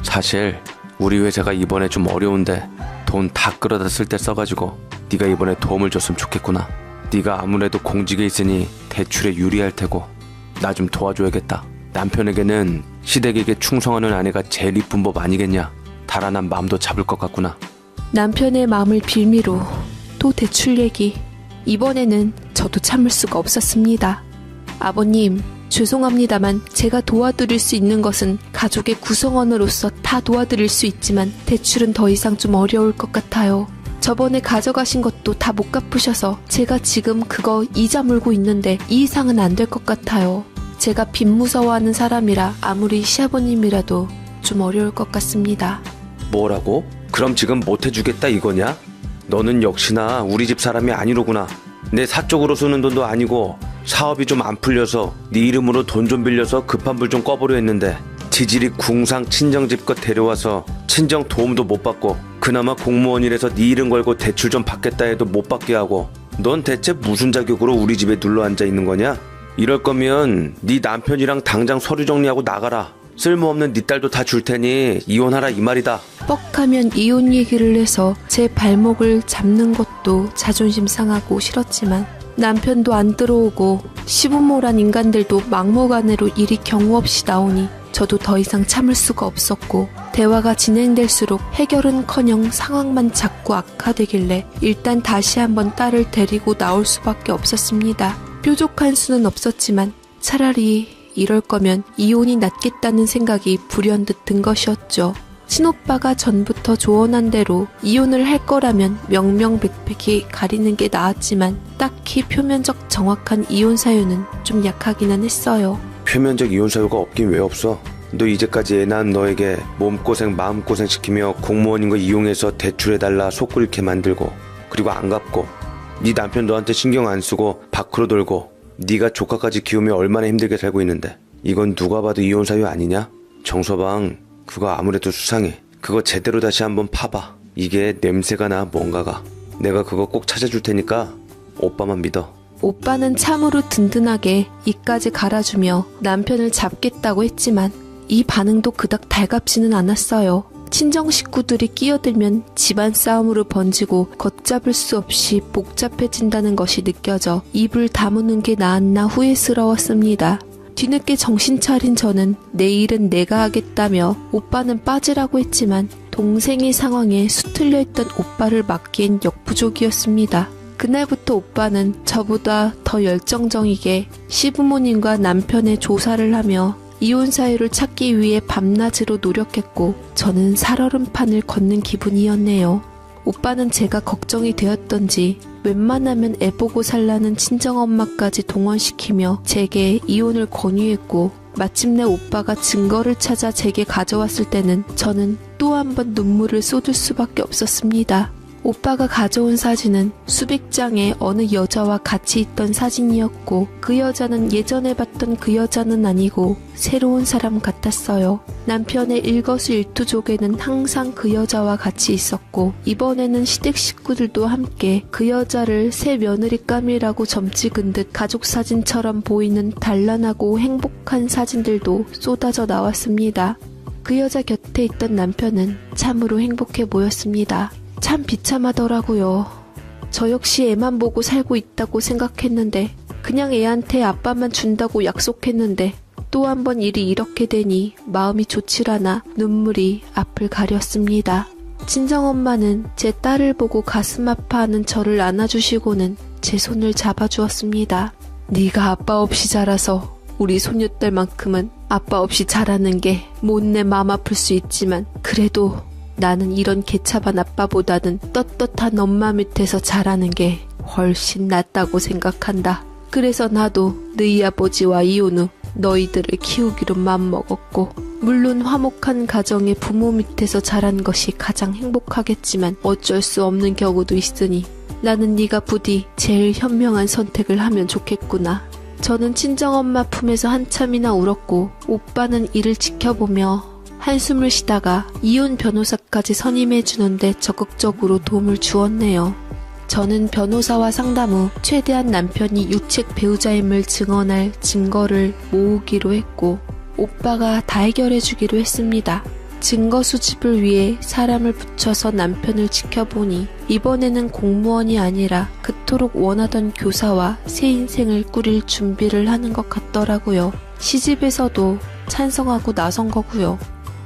사실 우리 회사가 이번에 좀 어려운데 돈 다 끌어다 쓸 때 써가지고 네가 이번에 도움을 줬으면 좋겠구나. 네가 아무래도 공직에 있으니 대출에 유리할 테고 나 좀 도와줘야겠다. 남편에게는 시댁에게 충성하는 아내가 제일 이쁜 법 아니겠냐. 달아난 마음도 잡을 것 같구나.
남편의 마음을 빌미로 또 대출 얘기. 이번에는 저도 참을 수가 없었습니다. 아버님, 죄송합니다만 제가 도와드릴 수 있는 것은 가족의 구성원으로서 다 도와드릴 수 있지만 대출은 더 이상 좀 어려울 것 같아요. 저번에 가져가신 것도 다 못 갚으셔서 제가 지금 그거 이자 물고 있는데 이 이상은 안 될 것 같아요. 제가 빚 무서워하는 사람이라 아무리 시아버님이라도 좀 어려울 것 같습니다.
뭐라고? 그럼 지금 못 해주겠다 이거냐? 너는 역시나 우리 집 사람이 아니로구나. 내 사적으로 쓰는 돈도 아니고 사업이 좀 안 풀려서 네 이름으로 돈 좀 빌려서 급한 불 좀 꺼보려 했는데 지질이 궁상 친정집껏 데려와서 친정 도움도 못 받고 그나마 공무원이라서 네 이름 걸고 대출 좀 받겠다 해도 못 받게 하고 넌 대체 무슨 자격으로 우리 집에 눌러앉아 있는 거냐? 이럴 거면 네 남편이랑 당장 서류 정리하고 나가라. 쓸모없는 네 딸도 다 줄 테니 이혼하라 이 말이다.
뻑하면 이혼 얘기를 해서 제 발목을 잡는 것도 자존심 상하고 싫었지만 남편도 안 들어오고 시부모란 인간들도 막무가내로 일이 경우 없이 나오니 저도 더 이상 참을 수가 없었고, 대화가 진행될수록 해결은커녕 상황만 자꾸 악화되길래 일단 다시 한번 딸을 데리고 나올 수밖에 없었습니다. 뾰족한 수는 없었지만 차라리 이럴 거면 이혼이 낫겠다는 생각이 불현듯 든 것이었죠. 친오빠가 전부터 조언한 대로 이혼을 할 거라면 명명백백히 가리는 게 나았지만 딱히 표면적 정확한 이혼 사유는 좀 약하기는 했어요.
표면적 이혼 사유가 없긴 왜 없어? 너 이제까지 애 낳은 너에게 몸고생 마음고생 시키며 공무원인 거 이용해서 대출해달라 속 끓게 만들고, 그리고 안 갚고, 네 남편 너한테 신경 안 쓰고 밖으로 돌고, 네가 조카까지 키우며 얼마나 힘들게 살고 있는데 이건 누가 봐도 이혼 사유 아니냐? 정서방, 그거 아무래도 수상해. 그거 제대로 다시 한번 파봐. 이게 냄새가 나 뭔가가. 내가 그거 꼭 찾아줄 테니까 오빠만 믿어.
오빠는 참으로 든든하게 이까지 갈아주며 남편을 잡겠다고 했지만 이 반응도 그닥 달갑지는 않았어요. 친정 식구들이 끼어들면 집안 싸움으로 번지고 걷잡을 수 없이 복잡해진다는 것이 느껴져 입을 다무는 게 나았나 후회스러웠습니다. 뒤늦게 정신 차린 저는 내 일은 내가 하겠다며 오빠는 빠지라고 했지만 동생의 상황에 수틀려 있던 오빠를 막기엔 역부족이었습니다. 그날부터 오빠는 저보다 더 열정적이게 시부모님과 남편의 조사를 하며 이혼 사유를 찾기 위해 밤낮으로 노력했고, 저는 살얼음판을 걷는 기분이었네요. 오빠는 제가 걱정이 되었던지 웬만하면 애보고 살라는 친정엄마까지 동원시키며 제게 이혼을 권유했고, 마침내 오빠가 증거를 찾아 제게 가져왔을 때는 저는 또 한 번 눈물을 쏟을 수밖에 없었습니다. 오빠가 가져온 사진은 수백 장의 어느 여자와 같이 있던 사진이었고, 그 여자는 예전에 봤던 그 여자는 아니고 새로운 사람 같았어요. 남편의 일거수일투족에는 항상 그 여자와 같이 있었고, 이번에는 시댁 식구들도 함께 그 여자를 새 며느리감이라고 점찍은 듯 가족 사진처럼 보이는 단란하고 행복한 사진들도 쏟아져 나왔습니다. 그 여자 곁에 있던 남편은 참으로 행복해 보였습니다. 참 비참하더라고요. 저 역시 애만 보고 살고 있다고 생각했는데, 그냥 애한테 아빠만 준다고 약속했는데 또 한 번 일이 이렇게 되니 마음이 좋질 않아 눈물이 앞을 가렸습니다. 친정엄마는 제 딸을 보고 가슴 아파하는 저를 안아주시고는 제 손을 잡아주었습니다. 네가 아빠 없이 자라서 우리 손녀딸만큼은 아빠 없이 자라는 게 못내 마음 아플 수 있지만, 그래도 나는 이런 개차반 아빠보다는 떳떳한 엄마 밑에서 자라는 게 훨씬 낫다고 생각한다. 그래서 나도 너희 아버지와 이혼 후 너희들을 키우기로 맘먹었고, 물론 화목한 가정의 부모 밑에서 자란 것이 가장 행복하겠지만 어쩔 수 없는 경우도 있으니 나는 네가 부디 제일 현명한 선택을 하면 좋겠구나. 저는 친정엄마 품에서 한참이나 울었고, 오빠는 이를 지켜보며 한숨을 쉬다가 이혼 변호사까지 선임해주는데 적극적으로 도움을 주었네요. 저는 변호사와 상담 후 최대한 남편이 유책 배우자임을 증언할 증거를 모으기로 했고, 오빠가 다 해결해주기로 했습니다. 증거 수집을 위해 사람을 붙여서 남편을 지켜보니 이번에는 공무원이 아니라 그토록 원하던 교사와 새 인생을 꾸릴 준비를 하는 것 같더라고요. 시집에서도 찬성하고 나선 거고요.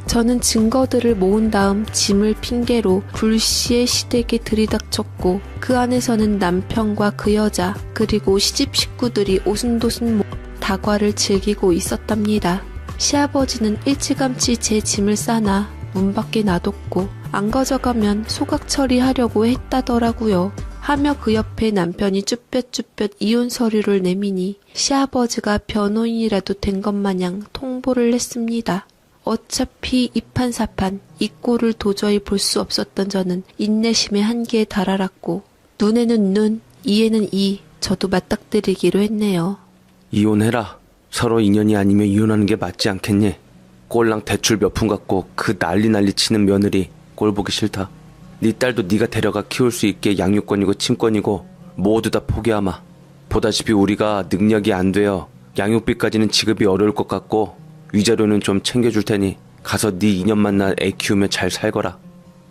저는 증거들을 모은 다음 짐을 핑계로 불시의 시댁에 들이닥쳤고, 그 안에서는 남편과 그 여자 그리고 시집 식구들이 오순도순 다과를 즐기고 있었답니다. 시아버지는 일찌감치 제 짐을 싸나 문 밖에 놔뒀고, 안 가져가면 소각 처리하려고 했다더라고요. 하며 그 옆에 남편이 쭈뼛쭈뼛 이혼 서류를 내미니 시아버지가 변호인이라도 된 것 마냥 통보를 했습니다. 어차피 이판사판 이 꼴을 도저히 볼 수 없었던 저는 인내심의 한계에 달아났고, 눈에는 눈, 이에는 이, 저도 맞닥뜨리기로 했네요.
이혼해라. 서로 인연이 아니면 이혼하는 게 맞지 않겠니? 꼴랑 대출 몇 푼 갖고 그 난리 치는 며느리 꼴 보기 싫다. 네 딸도 네가 데려가 키울 수 있게 양육권이고 친권이고 모두 다 포기하마. 보다시피 우리가 능력이 안 되어 양육비까지는 지급이 어려울 것 같고, 위자료는 좀 챙겨줄 테니 가서 네 인연 만나 애 키우며 잘 살거라.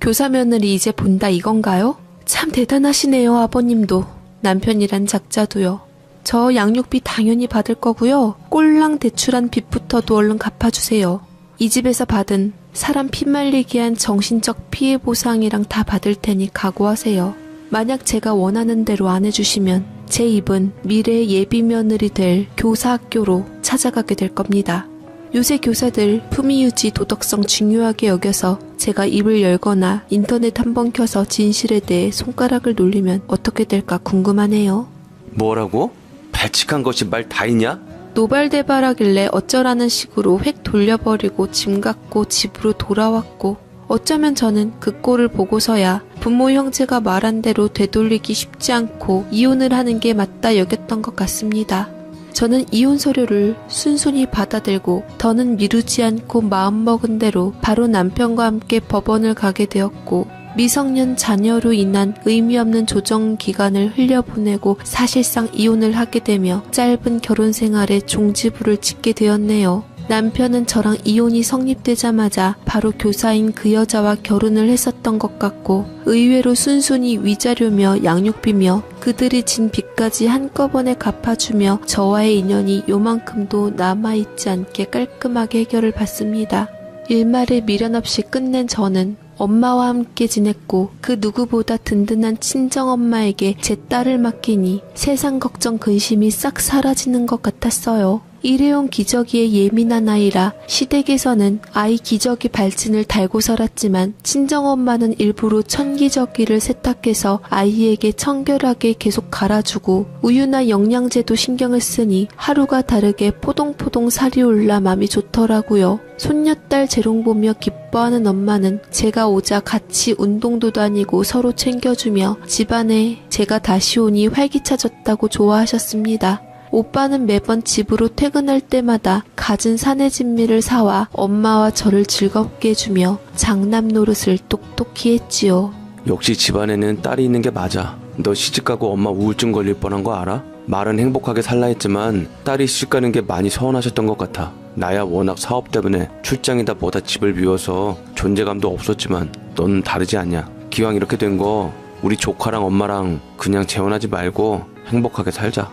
교사 며느리 이제 본다 이건가요? 참 대단하시네요, 아버님도. 남편이란 작자도요. 저 양육비 당연히 받을 거고요. 꼴랑 대출한 빚부터도 얼른 갚아주세요. 이 집에서 받은 사람 피말리게 한 정신적 피해 보상이랑 다 받을 테니 각오하세요. 만약 제가 원하는 대로 안 해주시면 제 입은 미래의 예비 며느리 될 교사학교로 찾아가게 될 겁니다. 요새 교사들 품위 유지 도덕성 중요하게 여겨서 제가 입을 열거나 인터넷 한번 켜서 진실에 대해 손가락을 놀리면 어떻게 될까 궁금하네요.
뭐라고? 발칙한 것이 말 다 있냐?
노발대발하길래 어쩌라는 식으로 획 돌려버리고 짐 갖고 집으로 돌아왔고, 어쩌면 저는 그 꼴을 보고서야 부모 형제가 말한 대로 되돌리기 쉽지 않고 이혼을 하는 게 맞다 여겼던 것 같습니다. 저는 이혼 서류를 순순히 받아들고 더는 미루지 않고 마음먹은 대로 바로 남편과 함께 법원을 가게 되었고, 미성년 자녀로 인한 의미 없는 조정 기간을 흘려보내고 사실상 이혼을 하게 되며 짧은 결혼 생활에 종지부를 짓게 되었네요. 남편은 저랑 이혼이 성립되자마자 바로 교사인 그 여자와 결혼을 했었던 것 같고, 의외로 순순히 위자료며 양육비며 그들이 진 빚까지 한꺼번에 갚아주며 저와의 인연이 요만큼도 남아있지 않게 깔끔하게 해결을 받습니다. 일말의 미련 없이 끝낸 저는 엄마와 함께 지냈고, 그 누구보다 든든한 친정엄마에게 제 딸을 맡기니 세상 걱정 근심이 싹 사라지는 것 같았어요. 일회용 기저귀에 예민한 아이라 시댁에서는 아이 기저귀 발진을 달고 살았지만, 친정엄마는 일부러 천기저귀를 세탁해서 아이에게 청결하게 계속 갈아주고 우유나 영양제도 신경을 쓰니 하루가 다르게 포동포동 살이 올라 맘이 좋더라고요. 손녀딸 재롱 보며 기뻐하는 엄마는 제가 오자 같이 운동도 다니고 서로 챙겨주며 집안에 제가 다시 오니 활기차졌다고 좋아하셨습니다. 오빠는 매번 집으로 퇴근할 때마다 갖은 사내 진미를 사와 엄마와 저를 즐겁게 해주며 장남 노릇을 똑똑히 했지요.
역시 집안에는 딸이 있는 게 맞아. 너 시집가고 엄마 우울증 걸릴 뻔한 거 알아? 말은 행복하게 살라 했지만 딸이 시집가는 게 많이 서운하셨던 것 같아. 나야 워낙 사업 때문에 출장이다 뭐다 집을 비워서 존재감도 없었지만 너는 다르지 않냐. 기왕 이렇게 된 거 우리 조카랑 엄마랑 그냥 재혼하지 말고 행복하게 살자.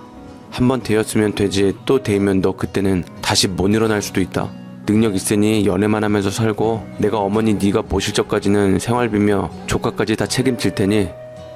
한번 되었으면 되지, 또 되면 너 그때는 다시 못 일어날 수도 있다. 능력 있으니 연애만 하면서 살고 내가 어머니 네가 모실 적까지는 생활비며 조카까지 다 책임질 테니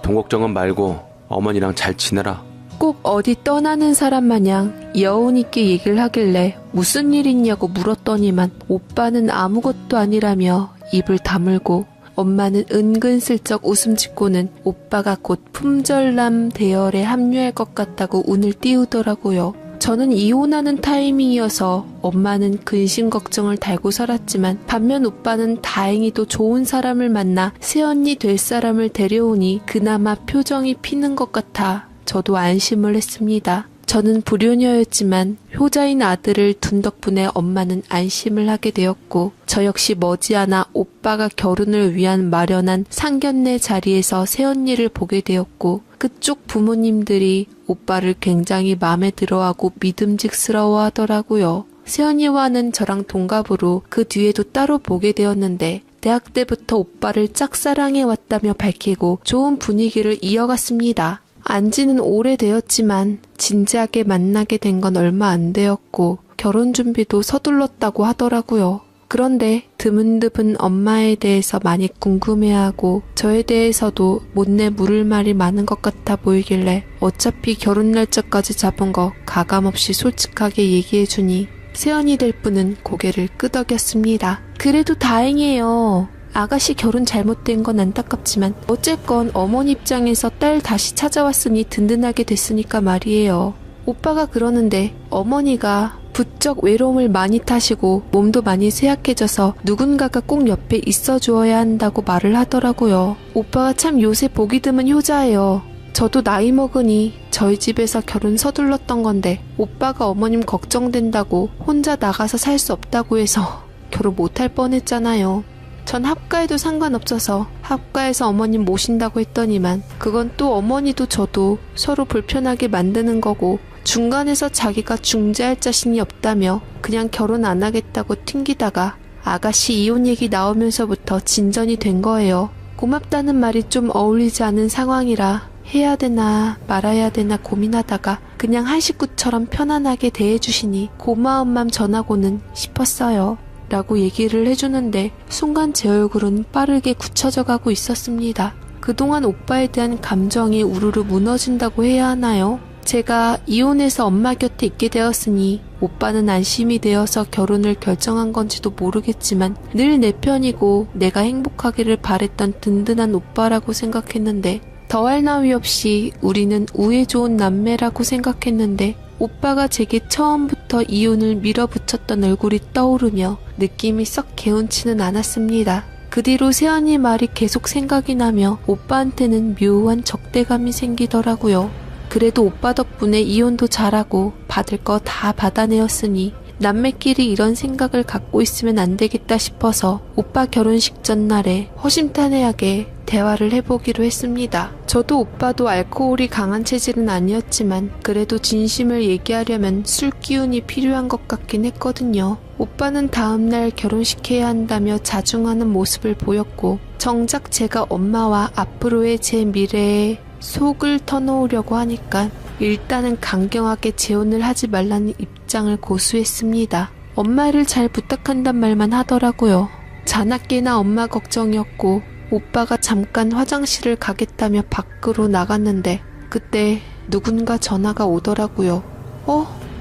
돈 걱정은 말고 어머니랑 잘 지내라.
꼭 어디 떠나는 사람 마냥 여운 있게 얘기를 하길래 무슨 일 있냐고 물었더니만 오빠는 아무것도 아니라며 입을 다물고, 엄마는 은근슬쩍 웃음 짓고는 오빠가 곧 품절남 대열에 합류할 것 같다고 운을 띄우더라고요. 저는 이혼하는 타이밍이어서 엄마는 근심 걱정을 달고 살았지만, 반면 오빠는 다행히도 좋은 사람을 만나 새언니 될 사람을 데려오니 그나마 표정이 피는 것 같아 저도 안심을 했습니다. 저는 불효녀였지만 효자인 아들을 둔 덕분에 엄마는 안심을 하게 되었고, 저 역시 머지않아 오빠가 결혼을 위한 마련한 상견례 자리에서 새언니를 보게 되었고, 그쪽 부모님들이 오빠를 굉장히 마음에 들어하고 믿음직스러워 하더라고요. 새언니와는 저랑 동갑으로 그 뒤에도 따로 보게 되었는데, 대학 때부터 오빠를 짝사랑해왔다며 밝히고 좋은 분위기를 이어갔습니다. 안지는 오래되었지만 진지하게 만나게 된 건 얼마 안 되었고, 결혼 준비도 서둘렀다고 하더라고요. 그런데 드문드문 엄마에 대해서 많이 궁금해하고 저에 대해서도 못내 물을 말이 많은 것 같아 보이길래 어차피 결혼 날짜까지 잡은 거 가감없이 솔직하게 얘기해주니 새언이 될 분은 고개를 끄덕였습니다. 그래도 다행이에요. 아가씨 결혼 잘못된 건 안타깝지만 어쨌건 어머니 입장에서 딸 다시 찾아왔으니 든든하게 됐으니까 말이에요. 오빠가 그러는데 어머니가 부쩍 외로움을 많이 타시고 몸도 많이 쇠약해져서 누군가가 꼭 옆에 있어 주어야 한다고 말을 하더라고요. 오빠가 참 요새 보기 드문 효자예요. 저도 나이 먹으니 저희 집에서 결혼 서둘렀던 건데 오빠가 어머님 걱정된다고 혼자 나가서 살 수 없다고 해서 결혼 못할 뻔했잖아요. 전 합가에도 상관없어서 합가에서 어머님 모신다고 했더니만 그건 또 어머니도 저도 서로 불편하게 만드는 거고, 중간에서 자기가 중재할 자신이 없다며 그냥 결혼 안 하겠다고 튕기다가 아가씨 이혼 얘기 나오면서부터 진전이 된 거예요. 고맙다는 말이 좀 어울리지 않은 상황이라 해야 되나 말아야 되나 고민하다가 그냥 한 식구처럼 편안하게 대해주시니 고마운 맘 전하고는 싶었어요. 라고 얘기를 해주는데 순간 제 얼굴은 빠르게 굳혀져 가고 있었습니다. 그동안 오빠에 대한 감정이 우르르 무너진다고 해야 하나요? 제가 이혼해서 엄마 곁에 있게 되었으니 오빠는 안심이 되어서 결혼을 결정한 건지도 모르겠지만 늘 내 편이고 내가 행복하기를 바랬던 든든한 오빠라고 생각했는데 더할 나위 없이 우리는 우애 좋은 남매라고 생각했는데 오빠가 제게 처음부터 이혼을 밀어붙였던 얼굴이 떠오르며 느낌이 썩 개운치는 않았습니다. 그 뒤로 세연이 말이 계속 생각이 나며 오빠한테는 묘한 적대감이 생기더라고요. 그래도 오빠 덕분에 이혼도 잘하고 받을 거 다 받아내었으니 남매끼리 이런 생각을 갖고 있으면 안 되겠다 싶어서 오빠 결혼식 전날에 허심탄회하게 대화를 해보기로 했습니다. 저도 오빠도 알코올이 강한 체질은 아니었지만 그래도 진심을 얘기하려면 술 기운이 필요한 것 같긴 했거든요. 오빠는 다음날 결혼식해야 한다며 자중하는 모습을 보였고 정작 제가 엄마와 앞으로의 제 미래에 속을 터놓으려고 하니까 일단은 강경하게 재혼을 하지 말라는 입장을 고수했습니다. 엄마를 잘 부탁한단 말만 하더라고요. 자나깨나 엄마 걱정이었고 오빠가 잠깐 화장실을 가겠다며 밖으로 나갔는데 그때 누군가 전화가 오더라고요.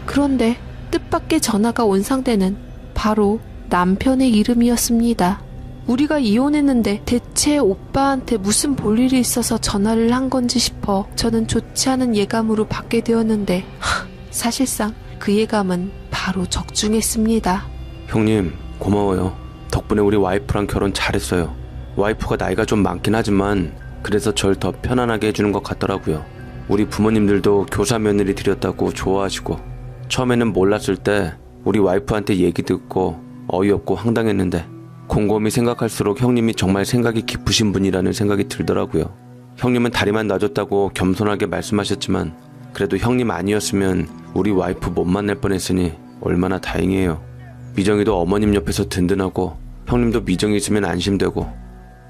그런데 뜻밖의 전화가 온 상대는 바로 남편의 이름이었습니다. 우리가 이혼했는데 대체 오빠한테 무슨 볼일이 있어서 전화를 한 건지 싶어 저는 좋지 않은 예감으로 받게 되었는데 사실상 그 예감은 바로 적중했습니다.
형님, 고마워요. 덕분에 우리 와이프랑 결혼 잘했어요. 와이프가 나이가 좀 많긴 하지만 그래서 절 더 편안하게 해주는 것 같더라고요. 우리 부모님들도 교사 며느리 들였다고 좋아하시고 처음에는 몰랐을 때 우리 와이프한테 얘기 듣고 어이없고 황당했는데 곰곰이 생각할수록 형님이 정말 생각이 깊으신 분이라는 생각이 들더라고요. 형님은 다리만 놔줬다고 겸손하게 말씀하셨지만 그래도 형님 아니었으면 우리 와이프 못 만날 뻔했으니 얼마나 다행이에요. 미정이도 어머님 옆에서 든든하고 형님도 미정이 있으면 안심되고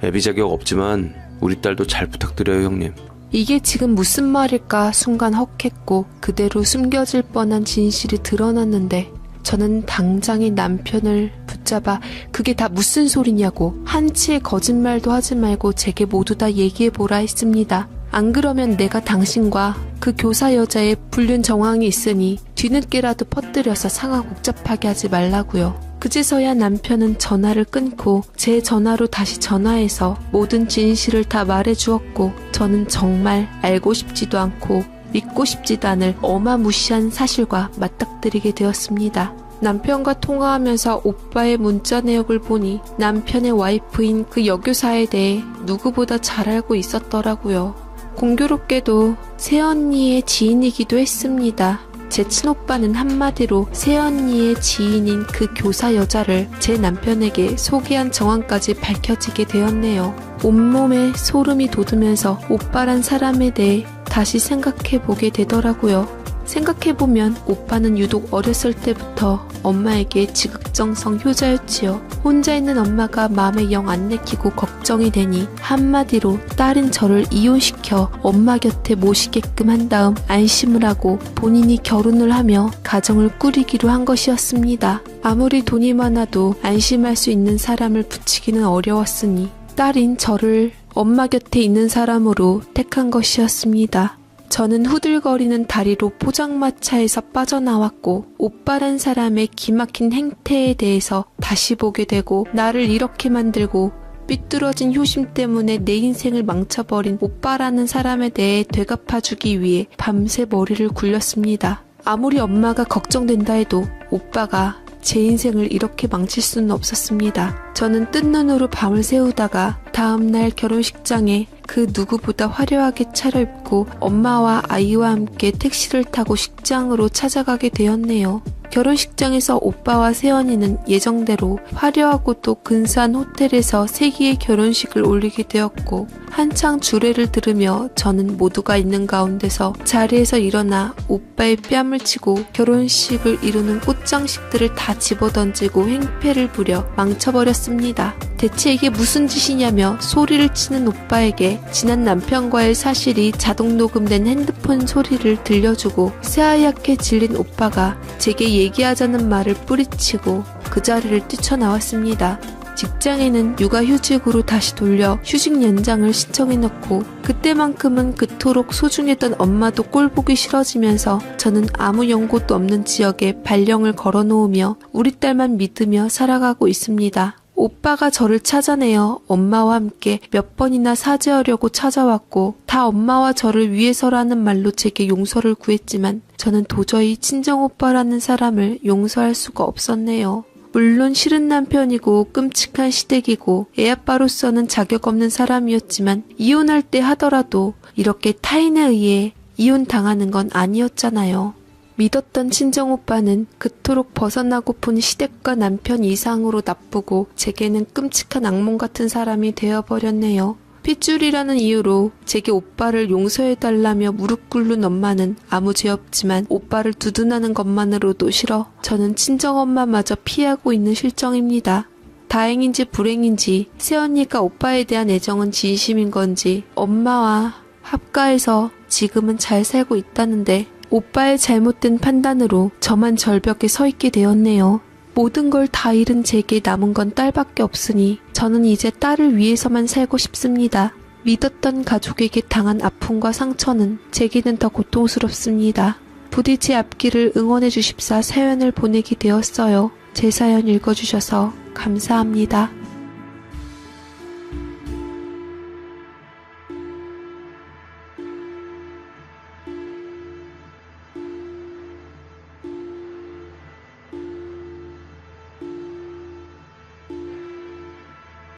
애비 자격 없지만 우리 딸도 잘 부탁드려요, 형님.
이게 지금 무슨 말일까 순간 헉했고 그대로 숨겨질 뻔한 진실이 드러났는데 저는 당장에 남편을 붙잡아 그게 다 무슨 소리냐고 한치의 거짓말도 하지 말고 제게 모두 다 얘기해보라 했습니다. 안 그러면 내가 당신과 그 교사 여자의 불륜 정황이 있으니 뒤늦게라도 퍼뜨려서 상황 복잡하게 하지 말라고요. 그제서야 남편은 전화를 끊고 제 전화로 다시 전화해서 모든 진실을 다 말해주었고 저는 정말 알고 싶지도 않고 믿고 싶지도 않을 어마무시한 사실과 맞닥뜨리게 되었습니다. 남편과 통화하면서 오빠의 문자 내역을 보니 남편의 와이프인 그 여교사에 대해 누구보다 잘 알고 있었더라고요. 공교롭게도 새언니의 지인이기도 했습니다. 제 친오빠는 한마디로 새언니의 지인인 그 교사 여자를 제 남편에게 소개한 정황까지 밝혀지게 되었네요. 온몸에 소름이 돋으면서 오빠란 사람에 대해 다시 생각해보게 되더라고요. 생각해보면 오빠는 유독 어렸을 때부터 엄마에게 지극정성 효자였지요. 혼자 있는 엄마가 마음에 영 안 내키고 걱정이 되니 한마디로 딸인 저를 이혼시켜 엄마 곁에 모시게끔 한 다음 안심을 하고 본인이 결혼을 하며 가정을 꾸리기로 한 것이었습니다. 아무리 돈이 많아도 안심할 수 있는 사람을 붙이기는 어려웠으니 딸인 저를 엄마 곁에 있는 사람으로 택한 것이었습니다. 저는 후들거리는 다리로 포장마차에서 빠져나왔고 오빠란 사람의 기막힌 행태에 대해서 다시 보게 되고 나를 이렇게 만들고 삐뚤어진 효심 때문에 내 인생을 망쳐버린 오빠라는 사람에 대해 되갚아주기 위해 밤새 머리를 굴렸습니다. 아무리 엄마가 걱정된다 해도 오빠가 제 인생을 이렇게 망칠 수는 없었습니다. 저는 뜬 눈으로 밤을 새우다가 다음날 결혼식장에 그 누구보다 화려하게 차려입고 엄마와 아이와 함께 택시를 타고 식장으로 찾아가게 되었네요. 결혼식장에서 오빠와 새언니는 예정대로 화려하고 또 근사한 호텔에서 세기의 결혼식을 올리게 되었고 한창 주례를 들으며 저는 모두가 있는 가운데서 자리에서 일어나 오빠의 뺨을 치고 결혼식을 이루는 꽃장식들을 다 집어던지고 행패를 부려 망쳐버렸습니다. 대체 이게 무슨 짓이냐며 소리를 치는 오빠에게 지난 남편과의 사실이 자동 녹음된 핸드폰 소리를 들려주고 새하얗게 질린 오빠가 제게 얘기하자는 말을 뿌리치고 그 자리를 뛰쳐나왔습니다. 직장에는 육아휴직으로 다시 돌려 휴직 연장을 신청해놓고 그때만큼은 그토록 소중했던 엄마도 꼴보기 싫어지면서 저는 아무 연고도 없는 지역에 발령을 걸어놓으며 우리 딸만 믿으며 살아가고 있습니다. 오빠가 저를 찾아내어 엄마와 함께 몇 번이나 사죄하려고 찾아왔고 다 엄마와 저를 위해서라는 말로 제게 용서를 구했지만 저는 도저히 친정오빠라는 사람을 용서할 수가 없었네요. 물론 싫은 남편이고 끔찍한 시댁이고 애아빠로서는 자격 없는 사람이었지만 이혼할 때 하더라도 이렇게 타인에 의해 이혼당하는 건 아니었잖아요. 믿었던 친정오빠는 그토록 벗어나고픈 시댁과 남편 이상으로 나쁘고 제게는 끔찍한 악몽 같은 사람이 되어버렸네요. 핏줄이라는 이유로 제게 오빠를 용서해달라며 무릎 꿇는 엄마는 아무 죄 없지만 오빠를 두둔하는 것만으로도 싫어 저는 친정엄마마저 피하고 있는 실정입니다. 다행인지 불행인지 새언니가 오빠에 대한 애정은 진심인 건지 엄마와 합가해서 지금은 잘 살고 있다는데 오빠의 잘못된 판단으로 저만 절벽에 서 있게 되었네요. 모든 걸 다 잃은 제게 남은 건 딸밖에 없으니 저는 이제 딸을 위해서만 살고 싶습니다. 믿었던 가족에게 당한 아픔과 상처는 제게는 더 고통스럽습니다. 부디 제 앞길을 응원해 주십사 사연을 보내게 되었어요. 제 사연 읽어주셔서 감사합니다.